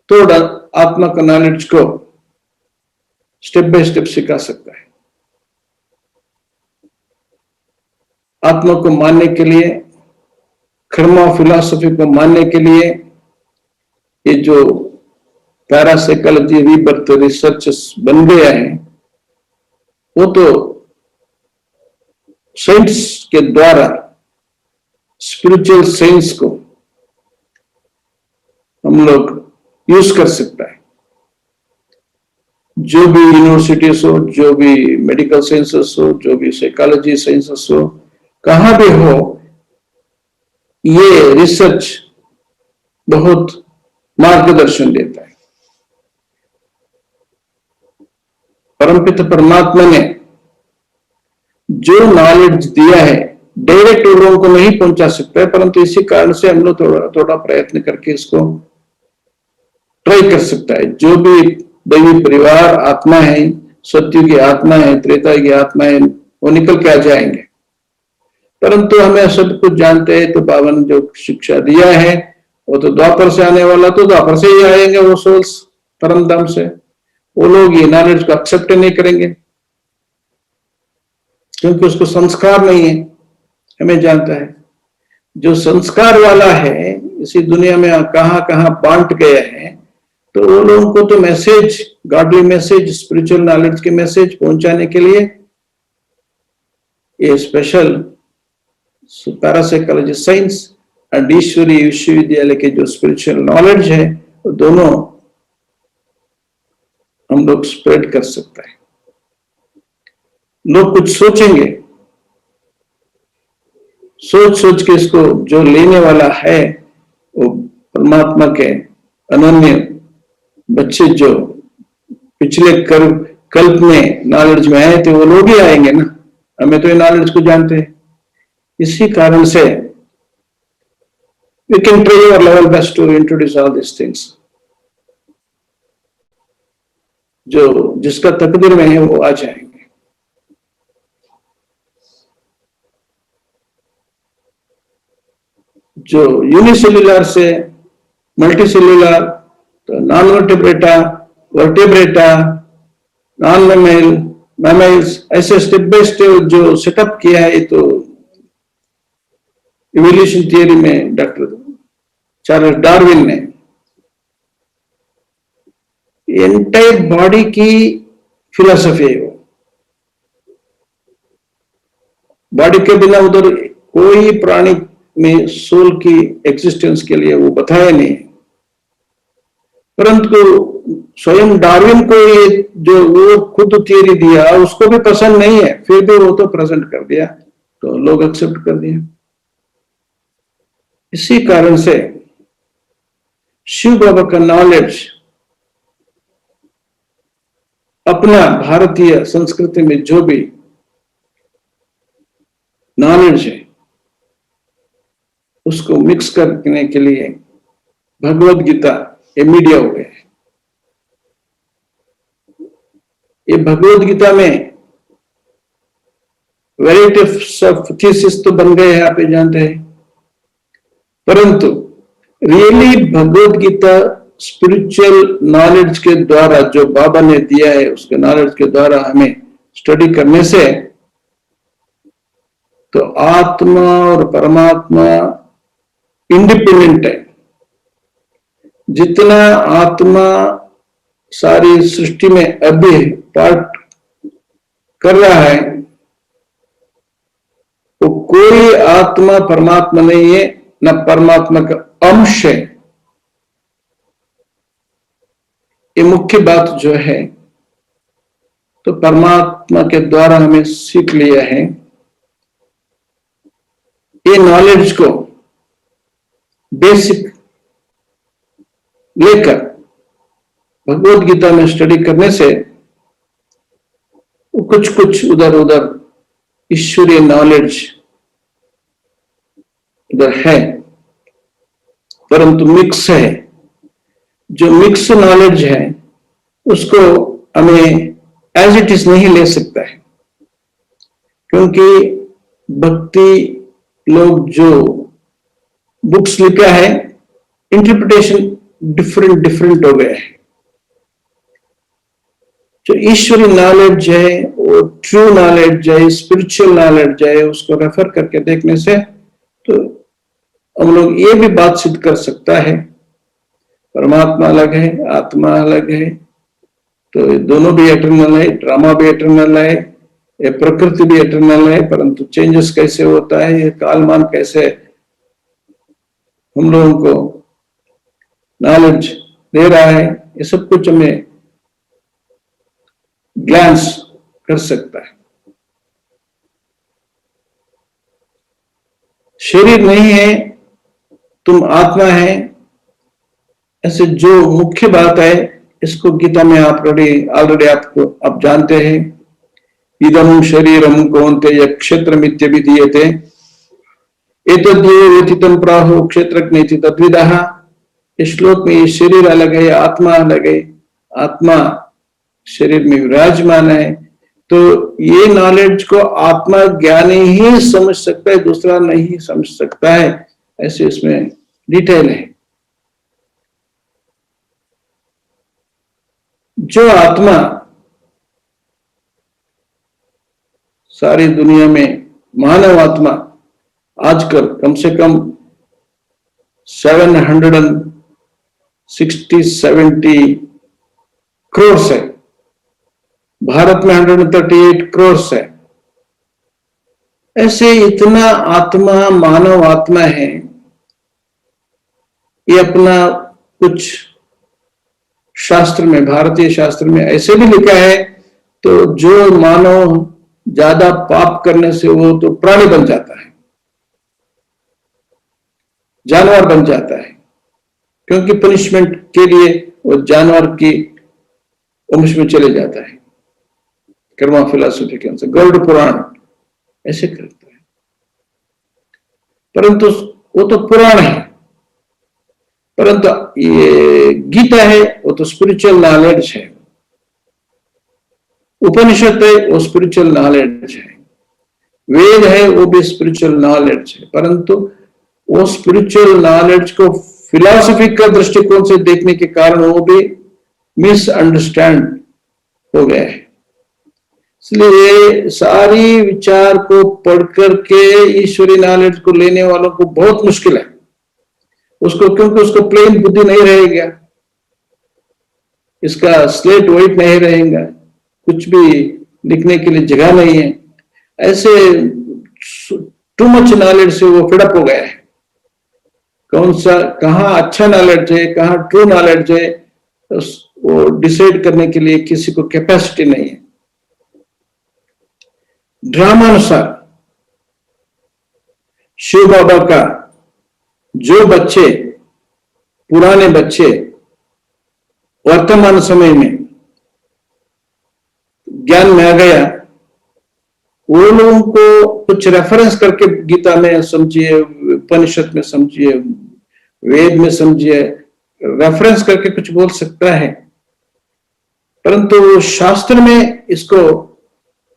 थोड़ा आत्मा का नॉलेज को स्टेप बाय स्टेप सिखा सकता है। आत्मा को मानने के लिए, कर्मा फिलॉसफी को मानने के लिए, ये जो पैरासाइकोलॉजी रीबर्थ रिसर्च बन गया है, वो तो साइंस के द्वारा स्पिरिचुअल साइंस को हम लोग यूज कर सकता है। जो भी यूनिवर्सिटीज हो, जो भी मेडिकल साइंसेस हो, जो भी साइकोलॉजी साइंसेस हो, कहां भी हो, ये रिसर्च बहुत मार्गदर्शन देता है। परमपिता परमात्मा ने जो नॉलेज दिया है डायरेक्ट लोगों को नहीं पहुंचा सकता है, परंतु इसी कारण से हम लोग थोड़ा थोड़ा प्रयत्न करके इसको ट्राई कर सकता है। जो भी दैवी परिवार आत्मा है, सत्य की आत्मा है, त्रेता की आत्मा है, वो निकल के आ जाएंगे। परंतु हमें सब कुछ जानते हैं, तो बाबा ने जो शिक्षा दिया है वो तो द्वापर से आने वाला, तो द्वापर से ही आएंगे वो सोल्स परम धाम से। वो लोग ये नॉलेज को एक्सेप्ट नहीं करेंगे क्योंकि उसको संस्कार नहीं है। हमें जानता है जो संस्कार वाला है इसी दुनिया में कहां कहां बांट गया है, तो वो लोगों को तो message, godly message, spiritual knowledge के मैसेज पहुंचाने के लिए ये स्पेशल पैरासाइकोलॉजी साइंस और ईश्वरी विश्वविद्यालय के जो स्पिरिचुअल नॉलेज है, वो दोनों हम लोग स्प्रेड कर सकता है। लोग कुछ सोचेंगे, सोच सोच के इसको जो लेने वाला है वो परमात्मा के अनन्य बच्चे जो पिछले कल्प में नॉलेज में आए थे, वो लोग ही आएंगे ना। हमें तो ये नॉलेज को जानते हैं, इसी कारण से we can try our level best to introduce all these things। जो जिसका तकदीर में है वो आ जाएंगे। जो यूनिसेल्युलर से मल्टीसेल्युलर, तो non vertebrata, vertebrata, non mammal, mammals, ऐसे स्टेप बाय स्टेप जो सेटअप किया है, तो इवोल्यूशन थियरी में डॉक्टर चार्ल्स डार्विन ने एंटायर बॉडी की फिलॉसफी है। वो बॉडी के बिना उधर कोई प्राणी में सोल की एग्जिस्टेंस के लिए वो बताया नहीं, परंतु स्वयं डार्विन को ये जो वो खुद थियरी दिया उसको भी पसंद नहीं है, फिर भी वो तो प्रेजेंट कर दिया, तो लोग एक्सेप्ट कर दिया। इसी कारण से शिव बाबा का नॉलेज अपना भारतीय संस्कृति में जो भी नॉलेज है उसको मिक्स करने के लिए भगवत गीता ये मीडिया हो गया है। ये भगवत गीता में वेराइटीज ऑफ थीसिस तो बन गए हैं, आप ये जानते हैं, परंतु really Bhagavad Gita spiritual knowledge के द्वारा जो बाबा ने दिया है, उसके नॉलेज के द्वारा हमें स्टडी करने से तो आत्मा और परमात्मा इंडिपेंडेंट है। जितना आत्मा सारी सृष्टि में अभी पार्ट कर रहा है, वो कोई आत्मा परमात्मा नहीं है, न परमात्मा का अंश है। ये मुख्य बात जो है, तो परमात्मा के द्वारा हमें सीख लिया है। ये नॉलेज को बेसिक लेकर भगवत गीता में स्टडी करने से कुछ कुछ उधर उधर ईश्वरीय नॉलेज उधर है, परंतु मिक्स है। जो मिक्स नॉलेज है उसको हमें एज इट इज नहीं ले सकता है, क्योंकि भक्ति लोग जो बुक्स लिखा है इंटरप्रिटेशन डिफरेंट डिफरेंट हो गए हैं। जो ईश्वरी नॉलेज है, वो ट्रू नॉलेज है, स्पिरिचुअल नॉलेज है, उसको रेफर करके देखने से तो हम लोग ये भी बात सिद्ध कर सकता है परमात्मा अलग है, आत्मा अलग है, तो दोनों भी एटर्नल है, ड्रामा भी एटर्नल है, ये प्रकृति भी एटर्नल है, परंतु चेंजेस कैसे होता है, ये कालमान कैसे हम लोगों को नॉलेज दे रहा है, ये सब कुछ हमें ग्लांस कर सकता है। शरीर नहीं है, तुम आत्मा है, ऐसे जो मुख्य बात है इसको गीता में आप ऑलरेडी आपको आप जानते हैं। इदम शरीरम कौन्तेय क्षेत्रमित्य विधीयते एतद्यो व्यतीतं प्राहो क्षेत्रज्ञेति तद्विदः। इस श्लोक में ये शरीर अलग है, आत्मा अलग है, आत्मा शरीर में विराजमान है, तो ये नॉलेज को आत्मा ज्ञानी ही समझ सकता है, दूसरा नहीं समझ सकता है, ऐसे इसमें डिटेल है। जो आत्मा सारी दुनिया में मानव आत्मा आजकल कम से कम 760-70 करोड़ है, भारत में 138 करोड़ है, ऐसे इतना आत्मा मानव आत्मा है। ये अपना कुछ शास्त्र में, भारतीय शास्त्र में ऐसे भी लिखा है, तो जो मानव ज्यादा पाप करने से वो तो प्राणी बन जाता है, जानवर बन जाता है, क्योंकि पनिशमेंट के लिए वो जानवर की वंश में चले जाता है। कर्मा फिलॉसफी के अनुसार गरुड़ पुराण ऐसे करता है, परंतु वो तो पुराण है, परंतु ये गीता है वो तो स्पिरिचुअल नॉलेज है, उपनिषद है वो स्पिरिचुअल नॉलेज है, वेद है वो भी स्पिरिचुअल नॉलेज है, परंतु वो स्पिरिचुअल नॉलेज को फिलॉसफी का दृष्टिकोण से देखने के कारण वो भी मिसअंडरस्टैंड हो गया है। इसलिए सारी विचार को पढ़ करके ईश्वरी नॉलेज को लेने वालों को बहुत मुश्किल है उसको, क्योंकि उसको प्लेन बुद्धि नहीं रहेगा, इसका स्लेट वाइट नहीं रहेगा, कुछ भी लिखने के लिए जगह नहीं है। ऐसे टू मच नॉलेज से वो फिडअप हो गया है। कौन सा कहाँ अच्छा नॉलेज है, कहाँ ट्रू नॉलेज है, वो डिसाइड करने के लिए किसी को कैपेसिटी नहीं है। ड्रामानुसार शिव बाबा का जो बच्चे, पुराने बच्चे वर्तमान समय में ज्ञान में आ गया, वो लोगों को कुछ रेफरेंस करके गीता में समझिए, उपनिषद में समझिए, वेद में समझिए, रेफरेंस करके कुछ बोल सकता है, परंतु शास्त्र में इसको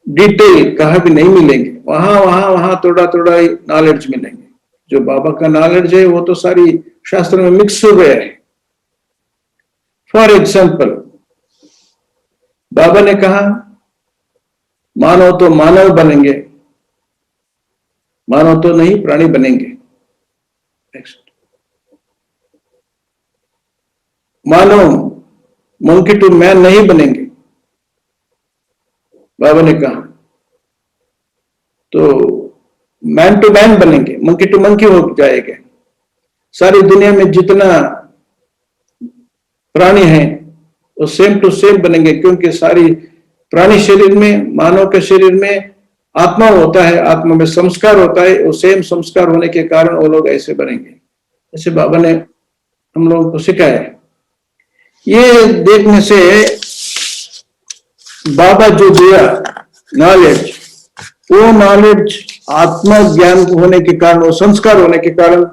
डिटेल कहा भी नहीं मिलेंगे। वहां थोड़ा थोड़ा नॉलेज मिलेंगे। जो बाबा का नॉलेज है वो तो सारी शास्त्र में मिक्स हो गया है। फॉर एग्जाम्पल, बाबा ने कहा मानव तो मानव बनेंगे, मानव तो नहीं प्राणी बनेंगे। नेक्स्ट, मानव मंकी टू मैन नहीं बनेंगे, बाबा ने कहा। तो मैन टू मैन बनेंगे, मंकी टू मंकी हो जाएगा। सारी दुनिया में जितना प्राणी हैं वो सेम टू सेम बनेंगे, क्योंकि सारी प्राणी शरीर में, मानव के शरीर में आत्मा होता है, आत्मा में संस्कार होता है, वो सेम संस्कार होने के कारण वो लोग ऐसे बनेंगे। ऐसे बाबा ने हम लोगों को सिखाया है। ये देखने से बाबा जो दिया नॉलेज, वो नॉलेज आत्मा ज्ञान होने के कारण, वो संस्कार होने के कारण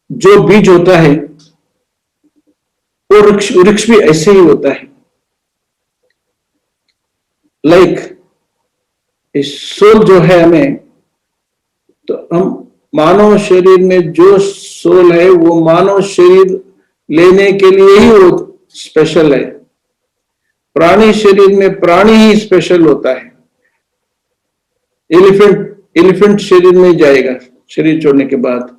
जो बीज होता है वो वृक्ष भी ऐसे ही होता है। लाइक सोल जो है हमें, तो हम मानव शरीर में जो सोल है वो मानव शरीर लेने के लिए ही वो स्पेशल है। प्राणी शरीर में प्राणी ही स्पेशल होता है। एलिफेंट शरीर में जाएगा शरीर छोड़ने के बाद,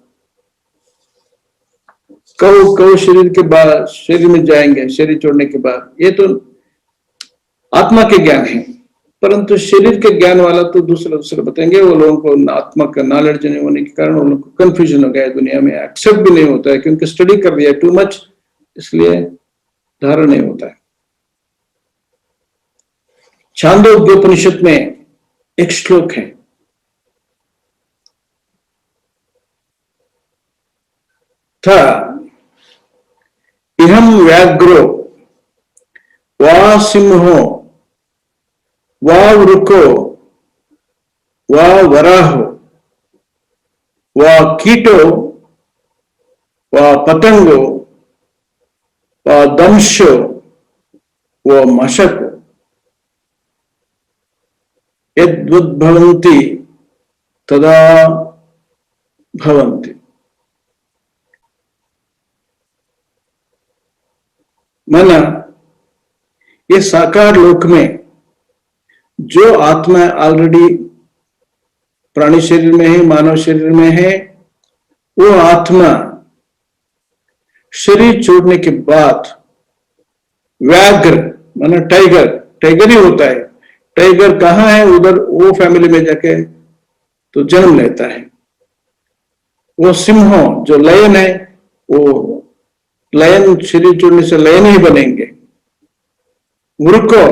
कौ शरीर के बाद शरीर में जाएंगे शरीर छोड़ने के बाद। ये तो आत्मा के ज्ञान है, परंतु शरीर के ज्ञान वाला तो दूसरा बताएंगे। वो लोगों को आत्मा का नॉलेज नहीं होने के कारण उन लोगों को कंफ्यूजन हो गया है, दुनिया में एक्सेप्ट भी नहीं होता है, क्योंकि स्टडी कर दिया टू मच, इसलिए धारण नहीं होता है। छांदोग्योपनिषद में एक श्लोक है, था इहम व्याघ्रो वा सिंहो वा वृको वा वराहो वा कीटो वा पतंगो वा दंशो वा मशको यद्वद्भवन्ति तदा भवन्ति। माना ये साकार लोक में जो आत्मा ऑलरेडी प्राणी शरीर में है, मानव शरीर में है, वो आत्मा शरीर छोड़ने के बाद व्याघ्र माना टाइगर ही होता है। टाइगर कहाँ है, उधर वो फैमिली में जाके तो जन्म लेता है। वो सिंह जो लायन है, वो लायन शरीर छोड़ने से लायन ही बनेंगे। वृको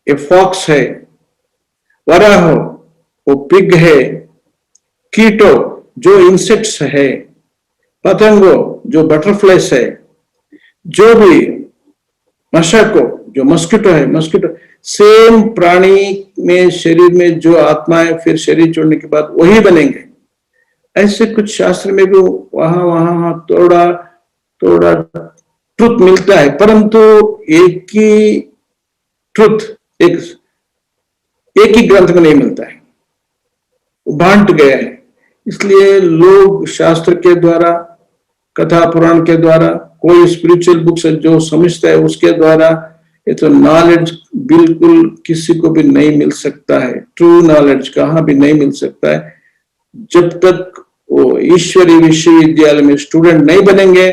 ये फॉक्स है, वराहो वो पिग है, कीटो जो इंसेक्ट्स है, पतंगो जो बटरफ्लाइज है, जो भी मशको जो मस्किटो है, मस्किटो सेम प्राणी में शरीर में जो आत्मा है फिर शरीर छोड़ने के बाद वही बनेंगे। ऐसे कुछ शास्त्र में भी वहां थोड़ा ट्रुथ मिलता है, परंतु एक ही ट्रुथ एक ही ग्रंथ में नहीं मिलता है। बांट गया है। इसलिए लोग शास्त्र के द्वारा, कथा पुराण के द्वारा, कोई स्पिरिचुअल बुक से जो समझता है उसके द्वारा, ये तो नॉलेज बिल्कुल किसी को भी नहीं मिल सकता है। ट्रू नॉलेज कहाँ भी नहीं मिल सकता है जब तक वो ईश्वरीय विश्वविद्यालय में स्टूडेंट नहीं बनेंगे,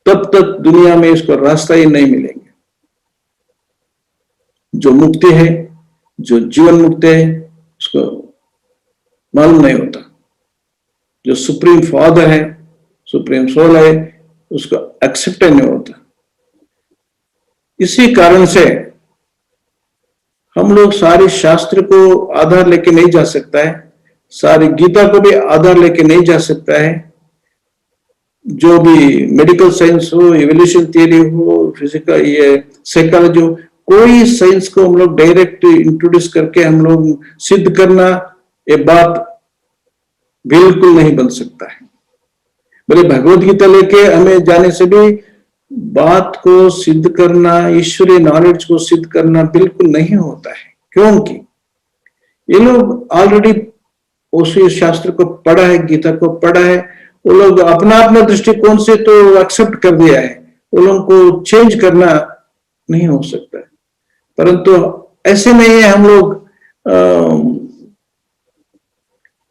तब तक दुनिया में इसको रास्ता ही नहीं मिलेंगे। जो मुक्ति है, जो जीवन मुक्ति है, उसको मालूम नहीं होता। जो सुप्रीम फादर है, सुप्रीम सोल है, उसको एक्सेप्ट नहीं होता। इसी कारण से हम लोग सारे शास्त्र को आधार लेके नहीं जा सकता है, सारी गीता को भी आधार लेके नहीं जा सकता है। जो भी मेडिकल साइंस हो, इवोल्यूशन थियरी हो, फिजिकल ये साइकोलॉजी हो, कोई साइंस को हम लोग डायरेक्ट इंट्रोड्यूस करके हम लोग सिद्ध करना, ये बात बिल्कुल नहीं बन सकता है। बोले भगवत गीता लेके हमें जाने से भी बात को सिद्ध करना, ईश्वरीय नॉलेज को सिद्ध करना बिल्कुल नहीं होता है, क्योंकि ये लोग ऑलरेडी उसी शास्त्र को पढ़ा है, गीता को पढ़ा है। वो लोग अपना अपना दृष्टिकोण से तो एक्सेप्ट कर दिया है, वो लोगों को चेंज करना नहीं हो सकता है। परंतु ऐसे नहीं है हम लोग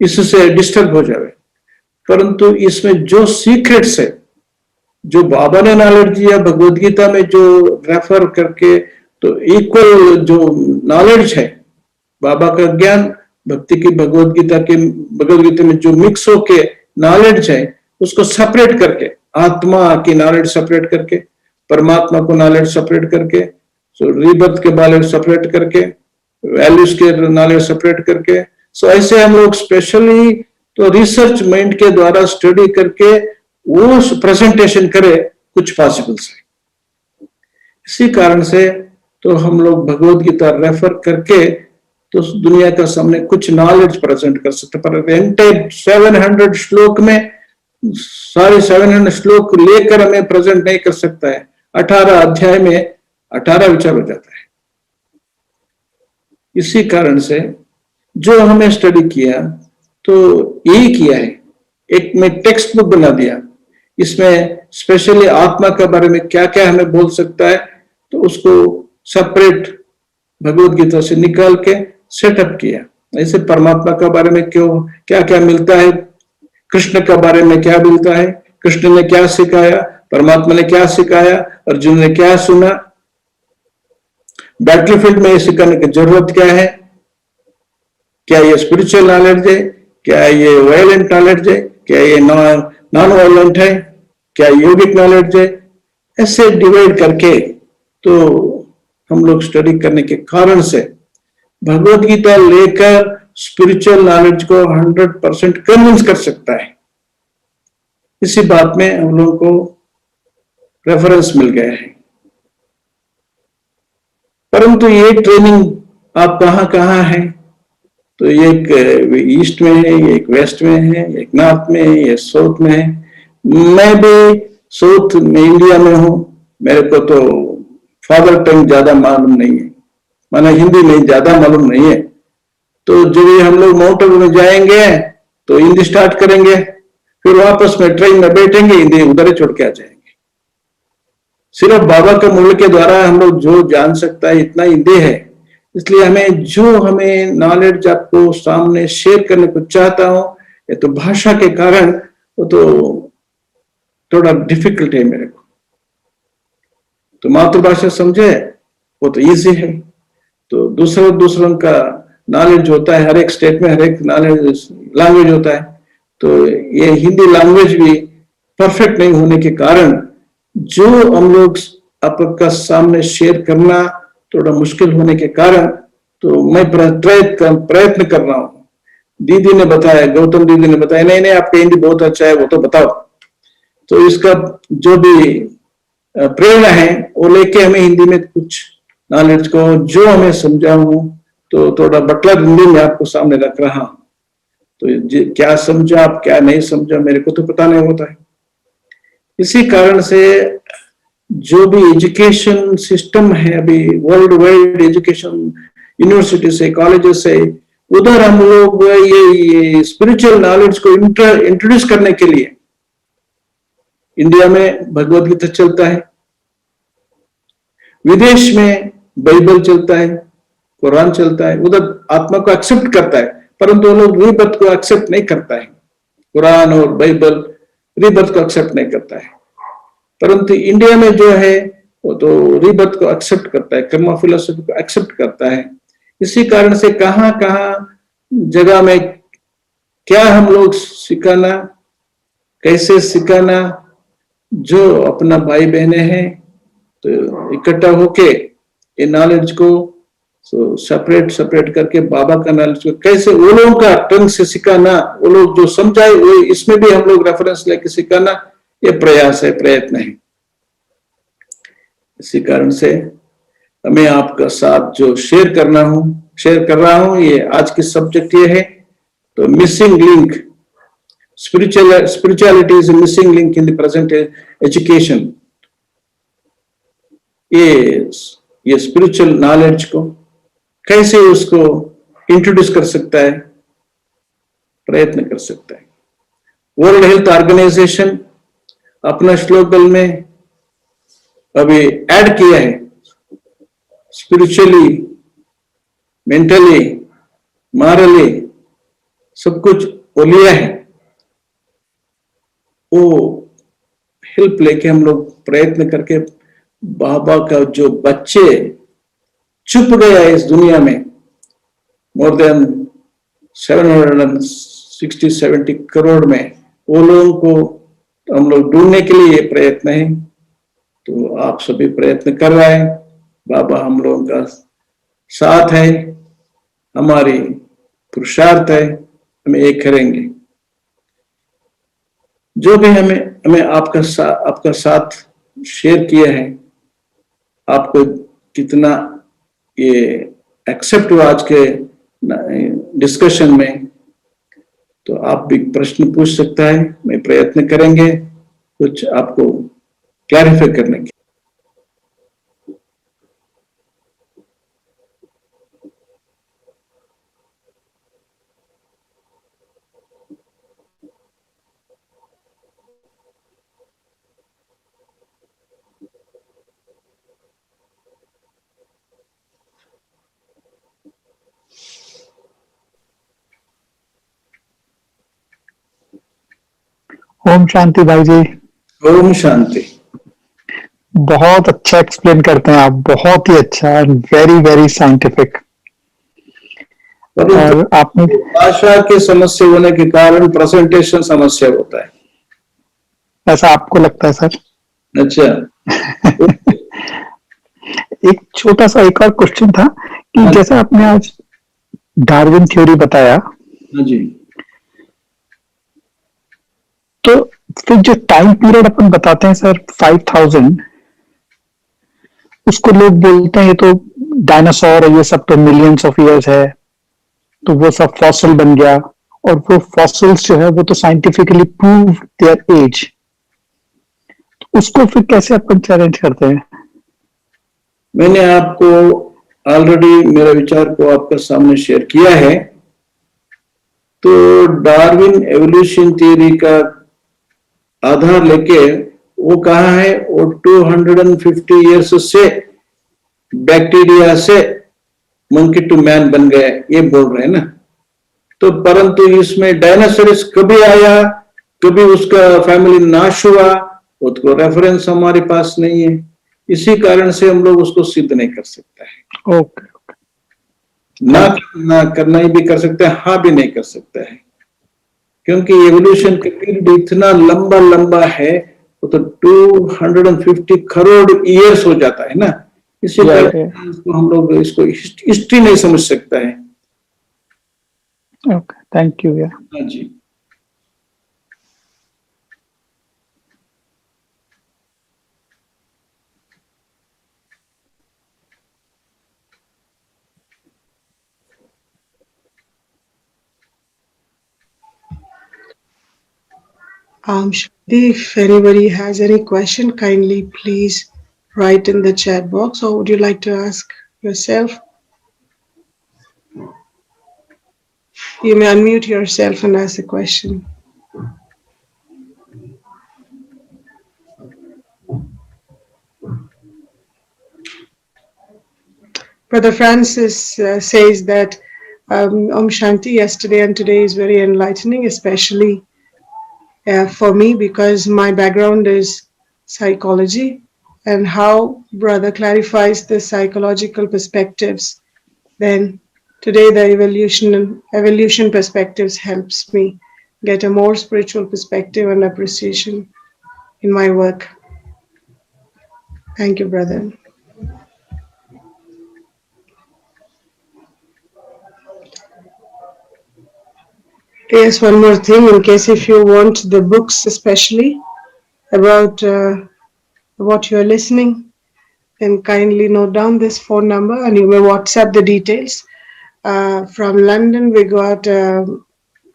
इससे डिस्टर्ब हो जाए, परंतु इसमें जो सीक्रेट्स है, जो बाबा ने नॉलेज दिया भगवद गीता में, जो रेफर करके, तो इक्वल जो नॉलेज है बाबा का ज्ञान, भक्ति की भगवद गीता में जो मिक्स होके नॉलेज है, उसको सेपरेट करके, आत्मा की नॉलेज सेपरेट करके, परमात्मा को नॉलेज सेपरेट करके, सो रीबर्थ के बारे में सेपरेट करके, वैल्यूज के नॉलेज सेपरेट करके, सो ऐसे हम लोग स्पेशली तो रिसर्च माइंड के द्वारा स्टडी करके वो प्रेजेंटेशन करे कुछ पॉसिबल्स है। इसी कारण से तो हम लोग भगवद गीता रेफर करके तो दुनिया का सामने कुछ नॉलेज प्रेजेंट कर सकते, पर एंटायर 700 श्लोक में सारे 700 श्लोक लेकर हमें प्रेजेंट नहीं कर सकता है। 18 अध्याय में 18 विचार हो जाता है। इसी कारण से जो हमें स्टडी किया तो यही किया है, एक में टेक्स्ट बुक बना दिया, इसमें स्पेशली आत्मा के बारे में क्या क्या हमें बोल सकता है, तो उसको सेपरेट भगवद गीता से निकाल के सेटअप किया। ऐसे परमात्मा के बारे में क्यों क्या क्या मिलता है, कृष्ण के बारे में क्या मिलता है, कृष्ण ने क्या सिखाया, परमात्मा ने क्या सिखाया, अर्जुन ने क्या सुना, बैटलफील्ड में ये सिखाने की जरूरत क्या है, क्या ये स्पिरिचुअल नॉलेज है, क्या ये वायलेंट नॉलेज है, क्या ये नॉन वायलेंट है, क्या योगिक नॉलेज है, ऐसे डिवाइड करके तो हम लोग स्टडी करने के कारण से भगवद गीता लेकर स्पिरिचुअल नॉलेज को 100% कन्विंस कर सकता है। इसी बात में हम लोगों को रेफरेंस मिल गया है। परंतु ये ट्रेनिंग आप कहाँ कहाँ है, तो एक ईस्ट में है, एक वेस्ट में है, एक नॉर्थ में है, एक साउथ में है। मैं भी साउथ में इंडिया में हूँ, मेरे को तो फादर टंग ज्यादा मालूम नहीं है, माना हिंदी में ज्यादा मालूम नहीं है। तो जब हम लोग माउंट आबू में जाएंगे तो हिंदी स्टार्ट करेंगे, फिर वापस में ट्रेन में बैठेंगे, हिंदी उधर ही छोड़ के आ जाएंगे। सिर्फ बाबा के मूल्य के द्वारा हम लोग जो जान सकता है इतना हिंदी है। इसलिए हमें नॉलेज आपको सामने शेयर करने को चाहता हूं, ये तो भाषा के कारण वो तो थोड़ा डिफिकल्ट है मेरे को। तो मातृभाषा समझे वो तो इजी है, तो दूसरों का नॉलेज होता है, हर एक स्टेट में हर एक नॉलेज लैंग्वेज होता है। तो ये हिंदी लैंग्वेज भी परफेक्ट नहीं होने के कारण जो हम लोग आपका सामने शेयर करना थोड़ा मुश्किल होने के कारण तो मैं प्रयत्न कर रहा हूँ। दीदी ने बताया, गौतम दीदी ने बताया, नहीं आपका हिंदी बहुत अच्छा है, वो तो बताओ। तो इसका जो भी प्रेरणा है वो लेके हमें हिंदी में कुछ नॉलेज को जो हमें समझा हूं तो थोड़ा बटलर हिंदी में आपको सामने रख रहा हूं। तो क्या समझा आप क्या नहीं समझा मेरे को तो पता नहीं होता है। इसी कारण से जो भी एजुकेशन सिस्टम है अभी वर्ल्ड वाइड एजुकेशन, यूनिवर्सिटी से, कॉलेजेस से, उधर हम लोग ये स्पिरिचुअल नॉलेज को इंट्रोड्यूस करने के लिए इंडिया में भगवत गीता चलता है, विदेश में बाइबल चलता है, कुरान चलता है, उधर आत्मा को एक्सेप्ट करता है, परंतु वो लोग रीबर्थ को एक्सेप्ट नहीं करता है। कुरान और बाइबल रीबर्थ को एक्सेप्ट नहीं करता है, परंतु इंडिया में जो है वो तो रीबर्थ को एक्सेप्ट करता है, कर्मा फिलोसफी को एक्सेप्ट करता है। इसी कारण से कहाँ कहाँ जगह में क्या हम लोग सिखाना, कैसे सिखाना, जो अपना भाई बहने हैं तो इकट्ठा होके ये नॉलेज को सेपरेट करके बाबा का नॉलेज को कैसे वो लोगों का टंग से सिखाना, वो लोग जो समझाए वो इसमें भी हम लोग रेफरेंस लेके सिखाना, ये प्रयास है, प्रयत्न है। इसी कारण से हमें आपका साथ जो शेयर कर रहा हूं, ये आज की सब्जेक्ट ये है, तो missing link, spirituality is a missing link in the present education। ये स्पिरिचुअल नॉलेज को कैसे उसको इंट्रोड्यूस कर सकता है, प्रयत्न कर सकता है। वर्ल्ड हेल्थ ऑर्गेनाइजेशन अपना स्लोगन में अभी ऐड किया है, स्पिरिचुअली, मेंटली, मॉरली सब कुछ वो लिया है। वो हेल्प लेके हम लोग प्रयत्न करके बाबा का जो बच्चे छुप गया है इस दुनिया में, मोर देन 760-70 करोड़ में, वो लोगों को हम लोग ढूंढने के लिए ये प्रयत्न है। तो आप सभी प्रयत्न कर रहे हैं, बाबा हम लोगों का साथ है, हमारी पुरुषार्थ है, हम एक करेंगे। जो भी हमें आपका साथ शेयर किया है, आपको कितना ये एक्सेप्ट हुआ आज के डिस्कशन में, तो आप भी प्रश्न पूछ सकता है, मैं प्रयत्न करेंगे कुछ आपको क्लैरिफाई करने की। ओम शांति भाई जी। ओम शांति। बहुत अच्छा एक्सप्लेन करते हैं आप, बहुत ही अच्छा एंड वेरी वेरी साइंटिफिक। और आपने भाषा की समस्या होने के कारण प्रेजेंटेशन समस्या होता है, ऐसा आपको लगता है सर? अच्छा। एक छोटा सा एक और क्वेश्चन था कि जैसे आपने आज डार्विन थ्योरी बताया, हाँ जी, तो फिर जो टाइम पीरियड अपन बताते हैं सर 5000, उसको लोग बोलते हैं ये तो डायनासोर है, ये सब तो मिलियंस ऑफ इयर्स है, तो वो सब फॉसिल बन गया। और वो फॉसिल्स जो है वो तो साइंटिफिकली प्रूव देयर एज, उसको फिर कैसे अपन चैलेंज करते हैं? मैंने आपको ऑलरेडी मेरा विचार को आपके सामने शेयर किया है। तो डार्विन एवोल्यूशन थियरी का आधार लेके वो कहा है, वो 250 इयर्स से बैक्टीरिया से मंकी टू मैन बन गया, ये बोल रहे हैं ना। तो परंतु इसमें डायनासोरस कभी आया, कभी उसका फैमिली नाश हुआ, उसको रेफरेंस हमारे पास नहीं है। इसी कारण से हम लोग उसको सिद्ध नहीं कर सकते हैं। ओके, ना करना ही भी कर सकते हैं, हाँ भी नहीं कर सकते हैं, क्योंकि एवोल्यूशन का पीरियड इतना लंबा है, वो तो 250 करोड़ ईयर्स हो जाता है ना। इसी कारण इसको हम लोग इसको हिस्ट्री नहीं समझ सकता है। Okay, thank you. हाँ जी। Shruti, if anybody has any question, kindly please write in the chat box, or would you like to ask yourself? You may unmute yourself and ask a question. Brother Francis says that Om Shanti yesterday and today is very enlightening, especially for me because my background is psychology, and how brother clarifies the psychological perspectives. Then today the evolution perspectives helps me get a more spiritual perspective and appreciation in my work. Thank you, brother. Yes, one more thing, in case if you want the books especially about what you're listening, then kindly note down this phone number and you may WhatsApp the details. From London, we got a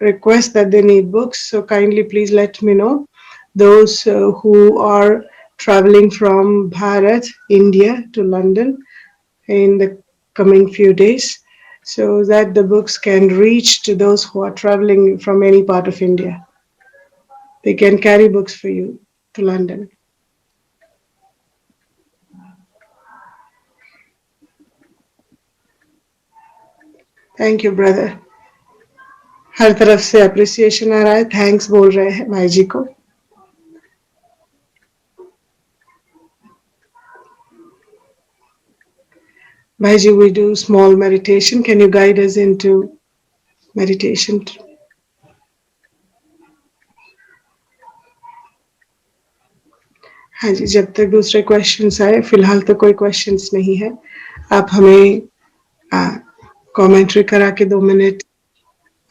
request that they need books, so kindly please let me know. Those who are traveling from Bharat, India to London in the coming few days, so that the books can reach to those who are traveling from any part of India. They can carry books for you to London. Thank you brother. हर तरफ से अप्रिसिएशन आ रहा है, थैंक्स बोल रहे हैं भाई जी को. भाई जी, we do small meditation. Can you guide us into meditation? हाँ जी, जब तक दूसरे क्वेश्चंस आए, फिलहाल तो कोई क्वेश्चंस नहीं है. आप हमें कमेंट्री करा के 2 मिनट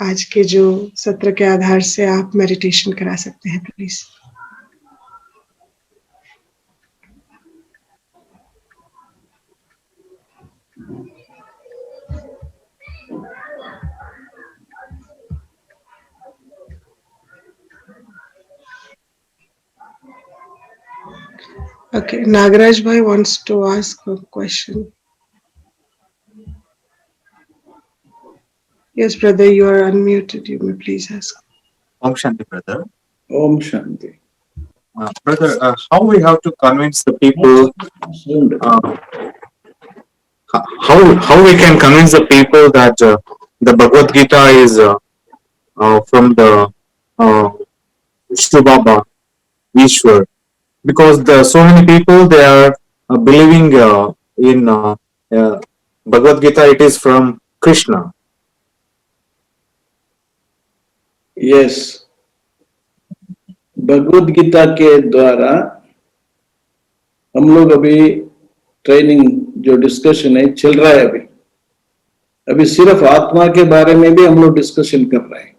आज के जो सत्र के आधार से आप मेडिटेशन करा सकते हैं please. Okay, Nagaraj bhai wants to ask a question. Yes, brother, you are unmuted. You may please ask. Om Shanti, brother. Om Shanti. Brother, how we have to convince the people? How we can convince the people that the Bhagavad Gita is from the Vishnu Baba, Ishwar? Because there are so many people they are believing in Bhagavad Gita. It is from Krishna. Yes, Bhagavad Gita के द्वारा हम लोग अभी ट्रेनिंग जो डिस्कशन है चल रहा है. अभी सिर्फ आत्मा के बारे में भी हम लोग डिस्कशन कर रहे हैं.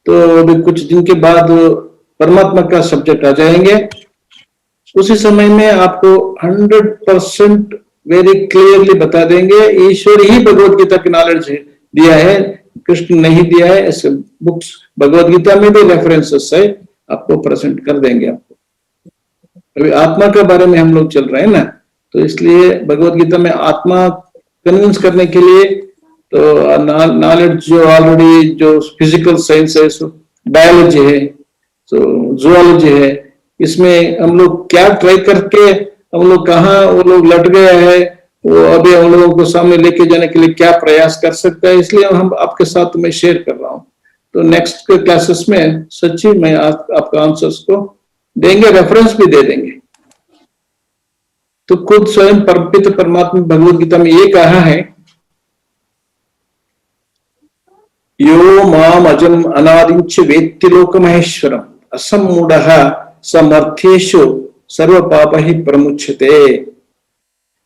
तो अभी कुछ दिन के बाद परमात्मा का सब्जेक्ट आ जाएंगे. उसी समय में आपको 100% वेरी क्लियरली बता देंगे ईश्वर ही भगवद गीता की नॉलेज दिया है, कृष्ण नहीं दिया है. ऐसे बुक्स भगवद गीता में भी रेफरेंसेस है, आपको प्रेजेंट कर देंगे. आपको अभी आत्मा के बारे में हम लोग चल रहे हैं ना, तो इसलिए भगवद गीता में आत्मा कन्विंस करने के लिए तो नॉलेज जो ऑलरेडी जो फिजिकल साइंस है, बायोलॉजी है, तो जूलॉजी है, इसमें हम लोग क्या ट्राई करके हम लोग कहाँ वो लोग लट गया है, वो अभी हम लोगों को सामने लेके जाने के लिए क्या प्रयास कर सकता है, इसलिए हम आपके साथ में शेयर कर रहा हूँ. तो नेक्स्ट के क्लासेस में सच्ची मैं आपका आंसर्स को देंगे, रेफरेंस भी दे देंगे. तो खुद स्वयं परमपिता परमात्मा भगवद गीता में ये कहा है, यो माम अजम अनादिंच वेत्ति लोक महेश्वरम असमूढ़ः समर्थेषु सर्व पापहि प्रमुच्यते.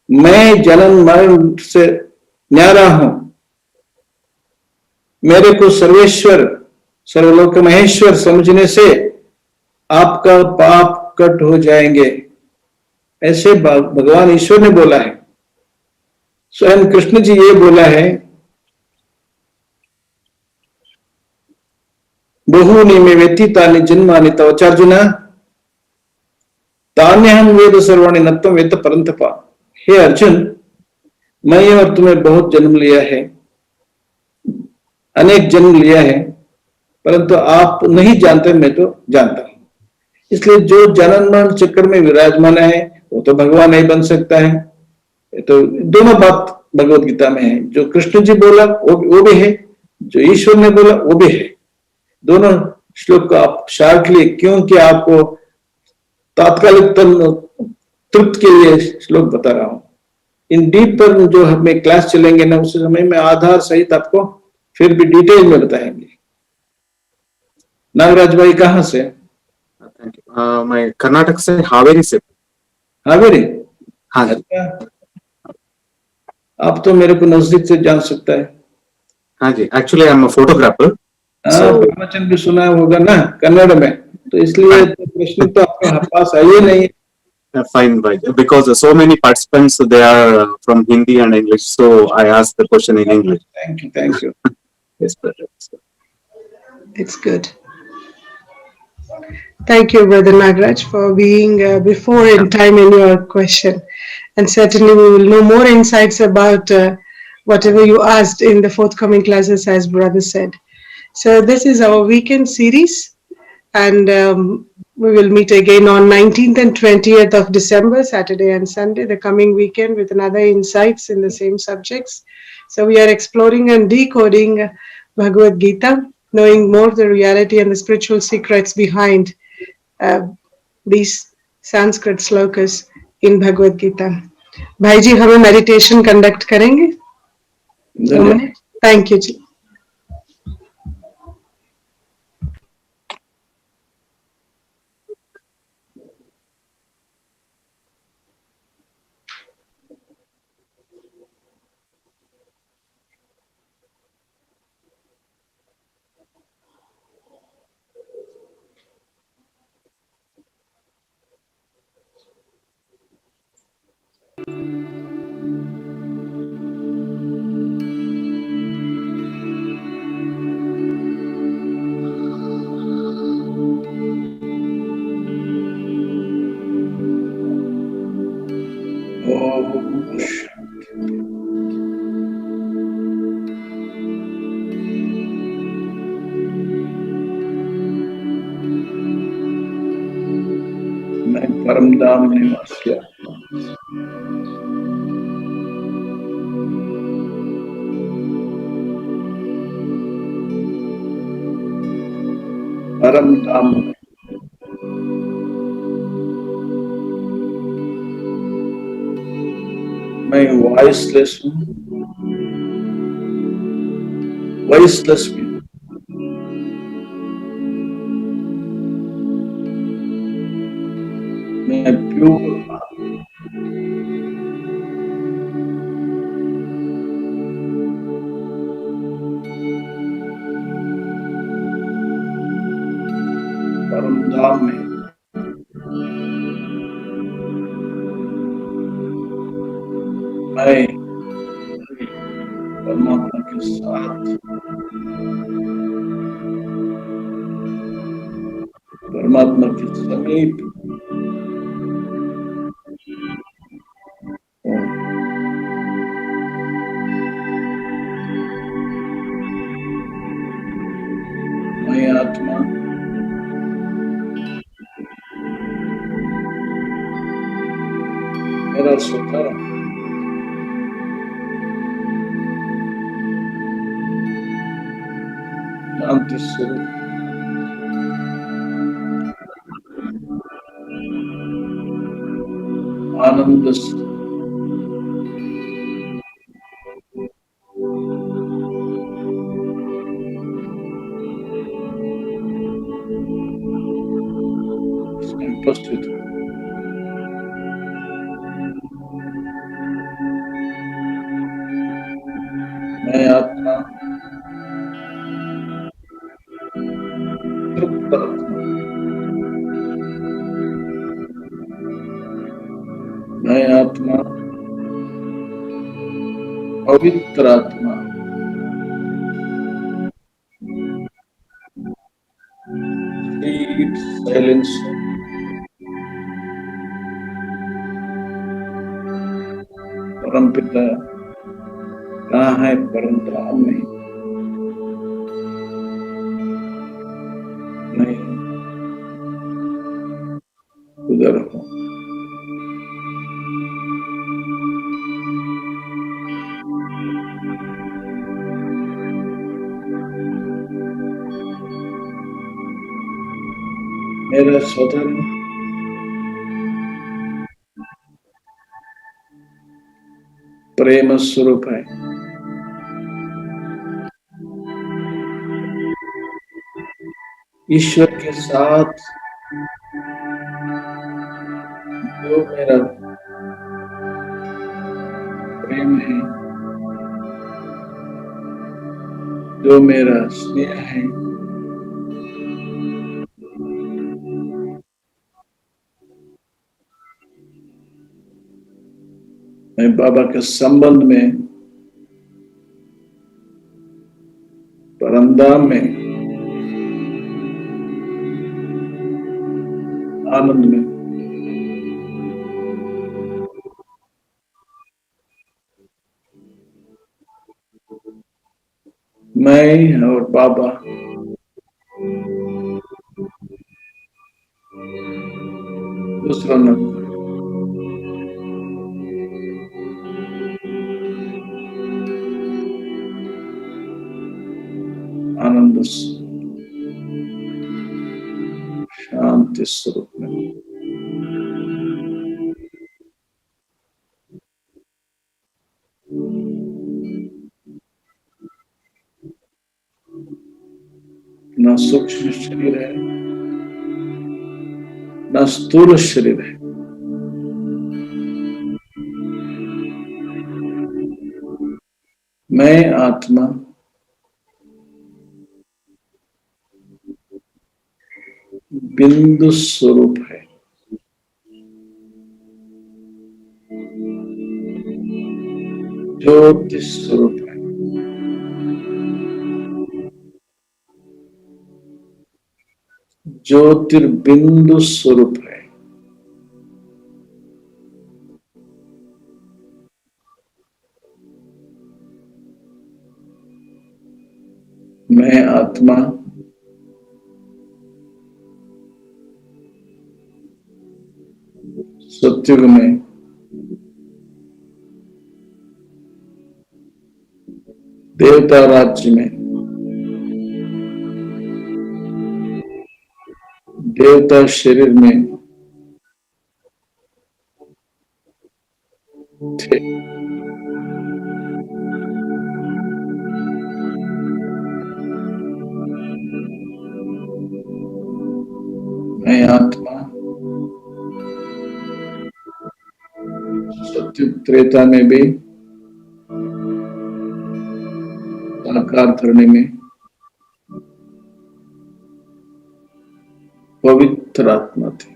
मैं जन्म मरण से न्यारा हूं, मेरे को सर्वेश्वर सर्वलोक महेश्वर समझने से आपका पाप कट हो जाएंगे. ऐसे भगवान ईश्वर ने बोला है. स्वयं कृष्ण जी ये बोला है, बहुनि मे व्यतीतानि जन्मानि तव चार्जुन तान्यहं वेद सर्वाणि नत्वं वेद परंतपा. हे अर्जुन, मैं और तुम्हें बहुत जन्म लिया है, अनेक जन्म लिया है, परंतु आप नहीं जानते, मैं तो जानता हूं। इसलिए जो जन्म मरण चक्र में विराजमान है वो तो भगवान नहीं बन सकता है। ये तो दोनों बात भगवत गीता में है। जो कृष्ण जी बोला वो भी है, जो ईश्वर ने बोला वो भी है। दोनों श्लोक को आप सार के लिए, क्योंकि आपको तात्कालिक तृप्त के लिए श्लोक बता रहा हूं। इन डीप पर जो हमें क्लास चलेंगे ना, उस समय में आधार सहित आपको फिर भी डिटेल में बताएंगे। नागराज भाई कहाँ से? Thank you. मैं कर्नाटक से, हावेरी से। हावेरी? हाँ जी। अच्छा, आप तो मेरे को नजदीक से जान सकता है। हाँ जी, actually I am a photographer. हाँ, प्रवचन भी सुना होगा ना कन्नड़ में, तो इसलिए तो प्रश्न तो आपके पास आइए नहीं। Fine, right. Because so many participants, they are from Hindi and English, so I asked the question in English. Thank you, thank you. Yes, brother. It's good. Thank you, Brother Nagraj, for being before in time in your question. And certainly we will know more insights about whatever you asked in the forthcoming classes, as Brother said. So this is our weekend series, and we will meet again on 19th and 20th of December, Saturday and Sunday, the coming weekend, with another insights in the same subjects. So we are exploring and decoding Bhagavad Gita, knowing more the reality and the spiritual secrets behind these Sanskrit slokas in Bhagavad Gita. भाई जी हमें मेडिटेशन कंडक्ट करेंगे 2 मिनट? थैंक यू जी। मैं परम धाम निवासी आत्मा, परम धाम में मैं वॉइसलेस हूँ, वॉइसलेस भी हूँ। मैं प्योर परम धाम में मैं परमात्मा के साथ, परमात्मा के समीप हूँ। मैं आत्मा मेरा स्वतः शांति स्वरूप, आनंद स्वरूप, उपस्थित हूँ। मैं आत्मा तृप्त आत्मा, मैं आत्मा पवित्र आत्मा, स्वीट साइलेंस, परम पिता कहाँ है? परम धाम में। मेरा स्वधर्म प्रेम स्वरूप है। ईश्वर के साथ जो मेरा प्रेम है, जो मेरा स्नेह है, मैं बाबा के संबंध में, परमधाम में, आनंद में, मैं और बाबा दूसरा न आनंद शांति स्वरूप में न सूक्ष्म शरीर है, न स्थूल शरीर है। मैं आत्मा बिंदु स्वरूप है। ज्योति स्वरूप है। ज्योतिर्बिंदु स्वरूप है। मैं आत्मा सत्युग में देवता राज्य में देवता शरीर में थे। मैं आत्मा सत्युग त्रेता में भी साकार धरने में पवित्र आत्मा थी।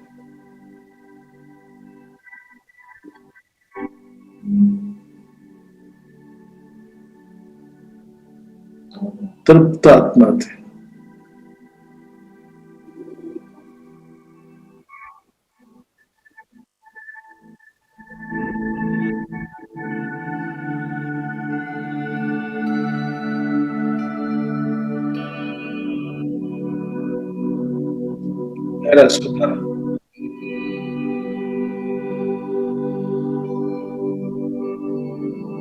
तृप्त आत्मा थे। मेरा स्वधर्म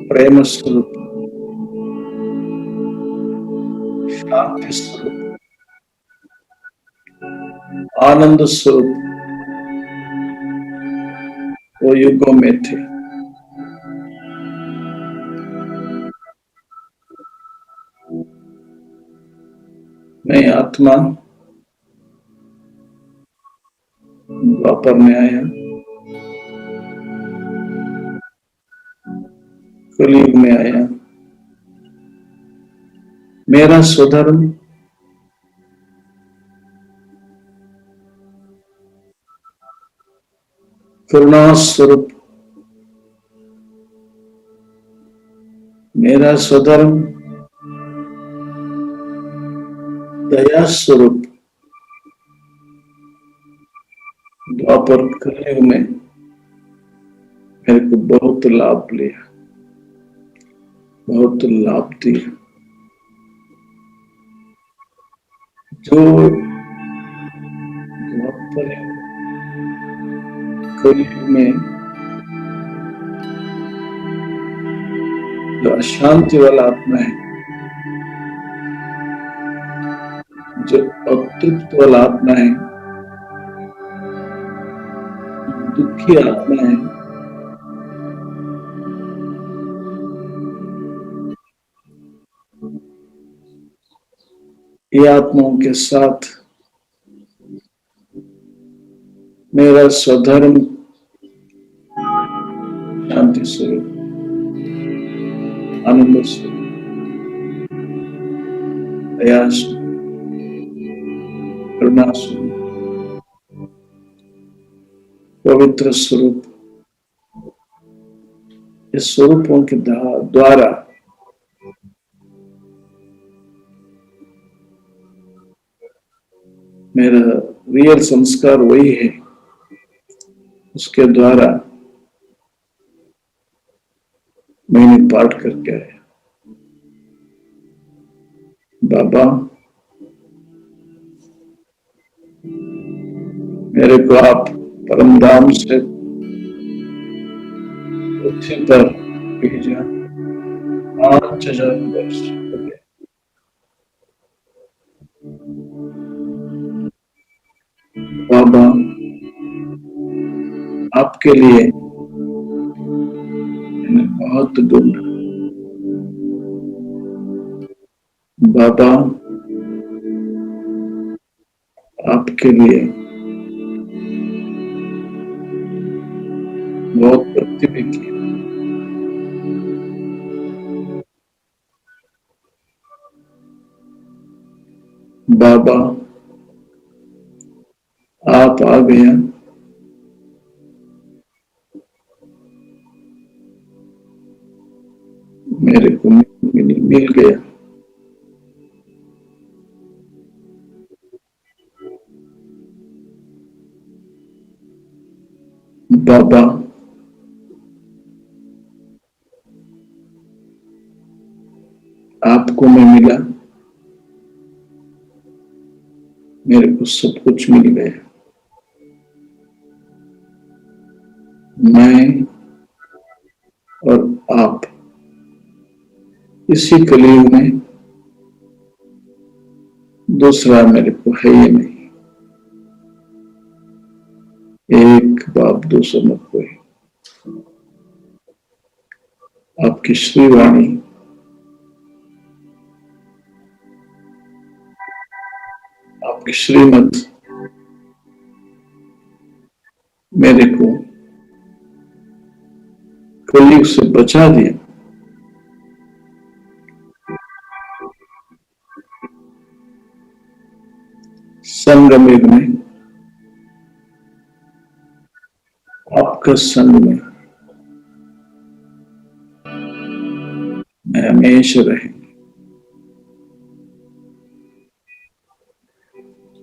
प्रेम स्वरूप, शांति स्वरूप, आनंद स्वरूप वो युगों में थे। मैं आत्मा द्वापर में आया, कलयुग में आया। मेरा स्वधर्म करुणा स्वरूप, मेरा स्वधर्म दया स्वरूप द्वापर कलयुग में मेरे को बहुत लाभ लिया, बहुत लाभ दिया। जो द्वापर कलयुग में जो अशांति वाला आत्मा है, जो अतृप्त वाला आत्मा है, दुखी आत्मा है, ये आत्माओं के साथ मेरा स्वधर्म शांति स्वरूप, आनंद स्वरूप, दया स्वरूप, करुणा स्वरूप, पवित्र स्वरूप, इस स्वरूपों के द्वारा मेरा रियल संस्कार वही है, उसके द्वारा मैंने पाठ करके आया। बाबा, मेरे को आप परम धाम से पृथ्वी पर भेजा 5000 वर्ष हो गए। बाबा, आपके लिए मैंने बहुत ढूंढा। बाबा, आपके लिए बहुत भक्ति भी की। बाबा, आप आ गया, मेरे को मिल गया। बाबा, आपको मैं मिला, मेरे को सब कुछ मिल गया। मैं और आप इसी कलयुग में, दूसरा मेरे को है ही नहीं। एक बाप दो समझ कोई। आपकी श्रीवाणी, आपकी श्रीमत मेरे को कलयुग से बचा दिया। संगम युग में, आपका संग में मैं हमेशा रहेंगे।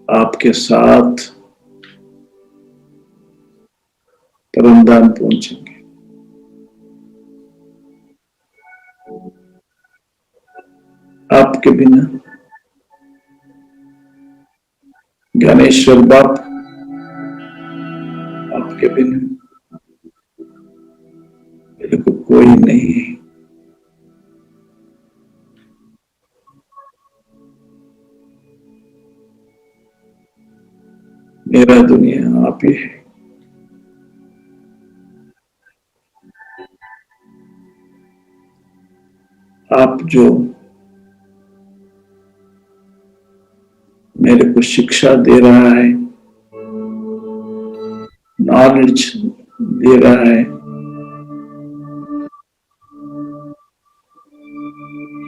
आपके साथ परमधाम पहुंचेंगे। आपके बिना ज्ञानेश्वर बाप, आपके बिना मेरे को कोई नहीं है। मेरा दुनिया आप ही है। आप जो मेरे को शिक्षा दे रहा है, नॉलेज दे रहा है,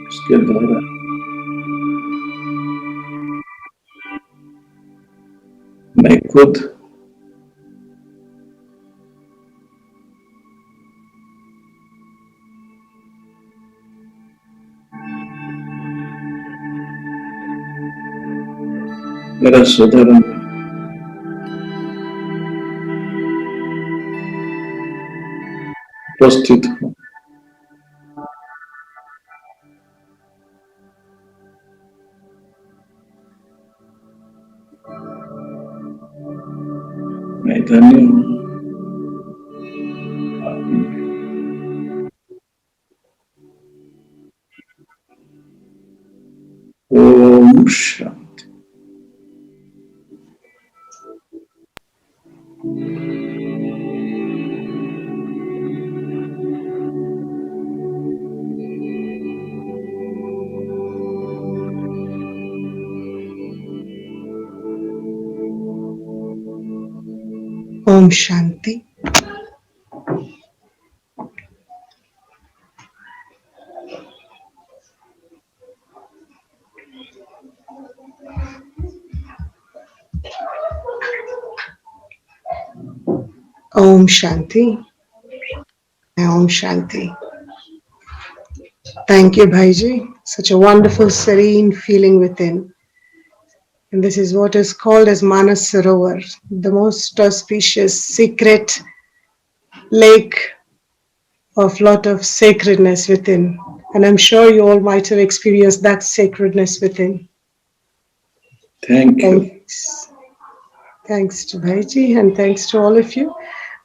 इसके द्वारा मैं खुद मेरा स्वधर्म उपस्थित हूं। मैं धन्य हूं। Om Shanti. Om Shanti. Om Shanti. Om Shanti. Thank you, Bhaiji. Such a wonderful, serene feeling within. And this is what is called as Manas Sarovar, the most auspicious, secret lake of lot of sacredness within. And I'm sure you all might have experienced that sacredness within. Thank you. Thanks. Thanks to Bhaiji and thanks to all of you.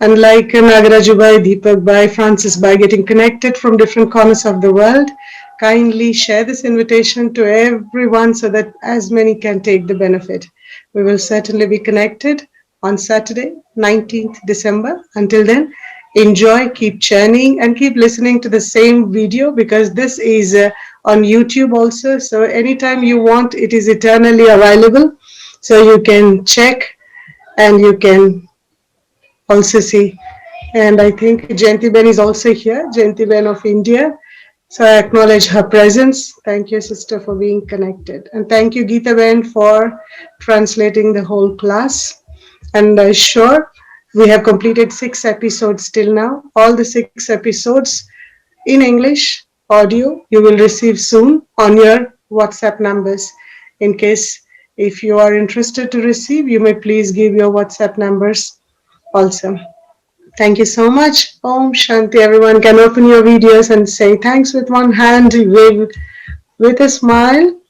And like Nagaraju Bhai, Deepak Bhai, Francis Bhai getting connected from different corners of the world, kindly share this invitation to everyone so that as many can take the benefit. We will certainly be connected on Saturday, 19th December. Until then, enjoy, keep churning and keep listening to the same video because this is on YouTube also. So anytime you want, it is eternally available. So you can check and you can also see. And I think Jayanti Ben is also here, Jayanti Ben of India. So I acknowledge her presence. Thank you, sister, for being connected. And thank you, Geeta Ben, for translating the whole class. And sure, we have completed 6 episodes till now. All the 6 episodes in English, audio, you will receive soon on your WhatsApp numbers. In case if you are interested to receive, you may please give your WhatsApp numbers also. Thank you so much. Om Shanti. Everyone can open your videos and say thanks with one hand, wave with a smile.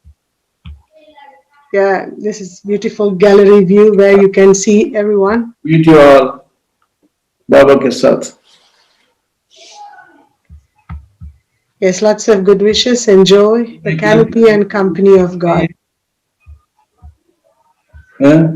Yeah, this is beautiful gallery view where you can see everyone. Meet you all. Baba ke saath. Yes, lots of good wishes. Enjoy the canopy and company of God. Huh?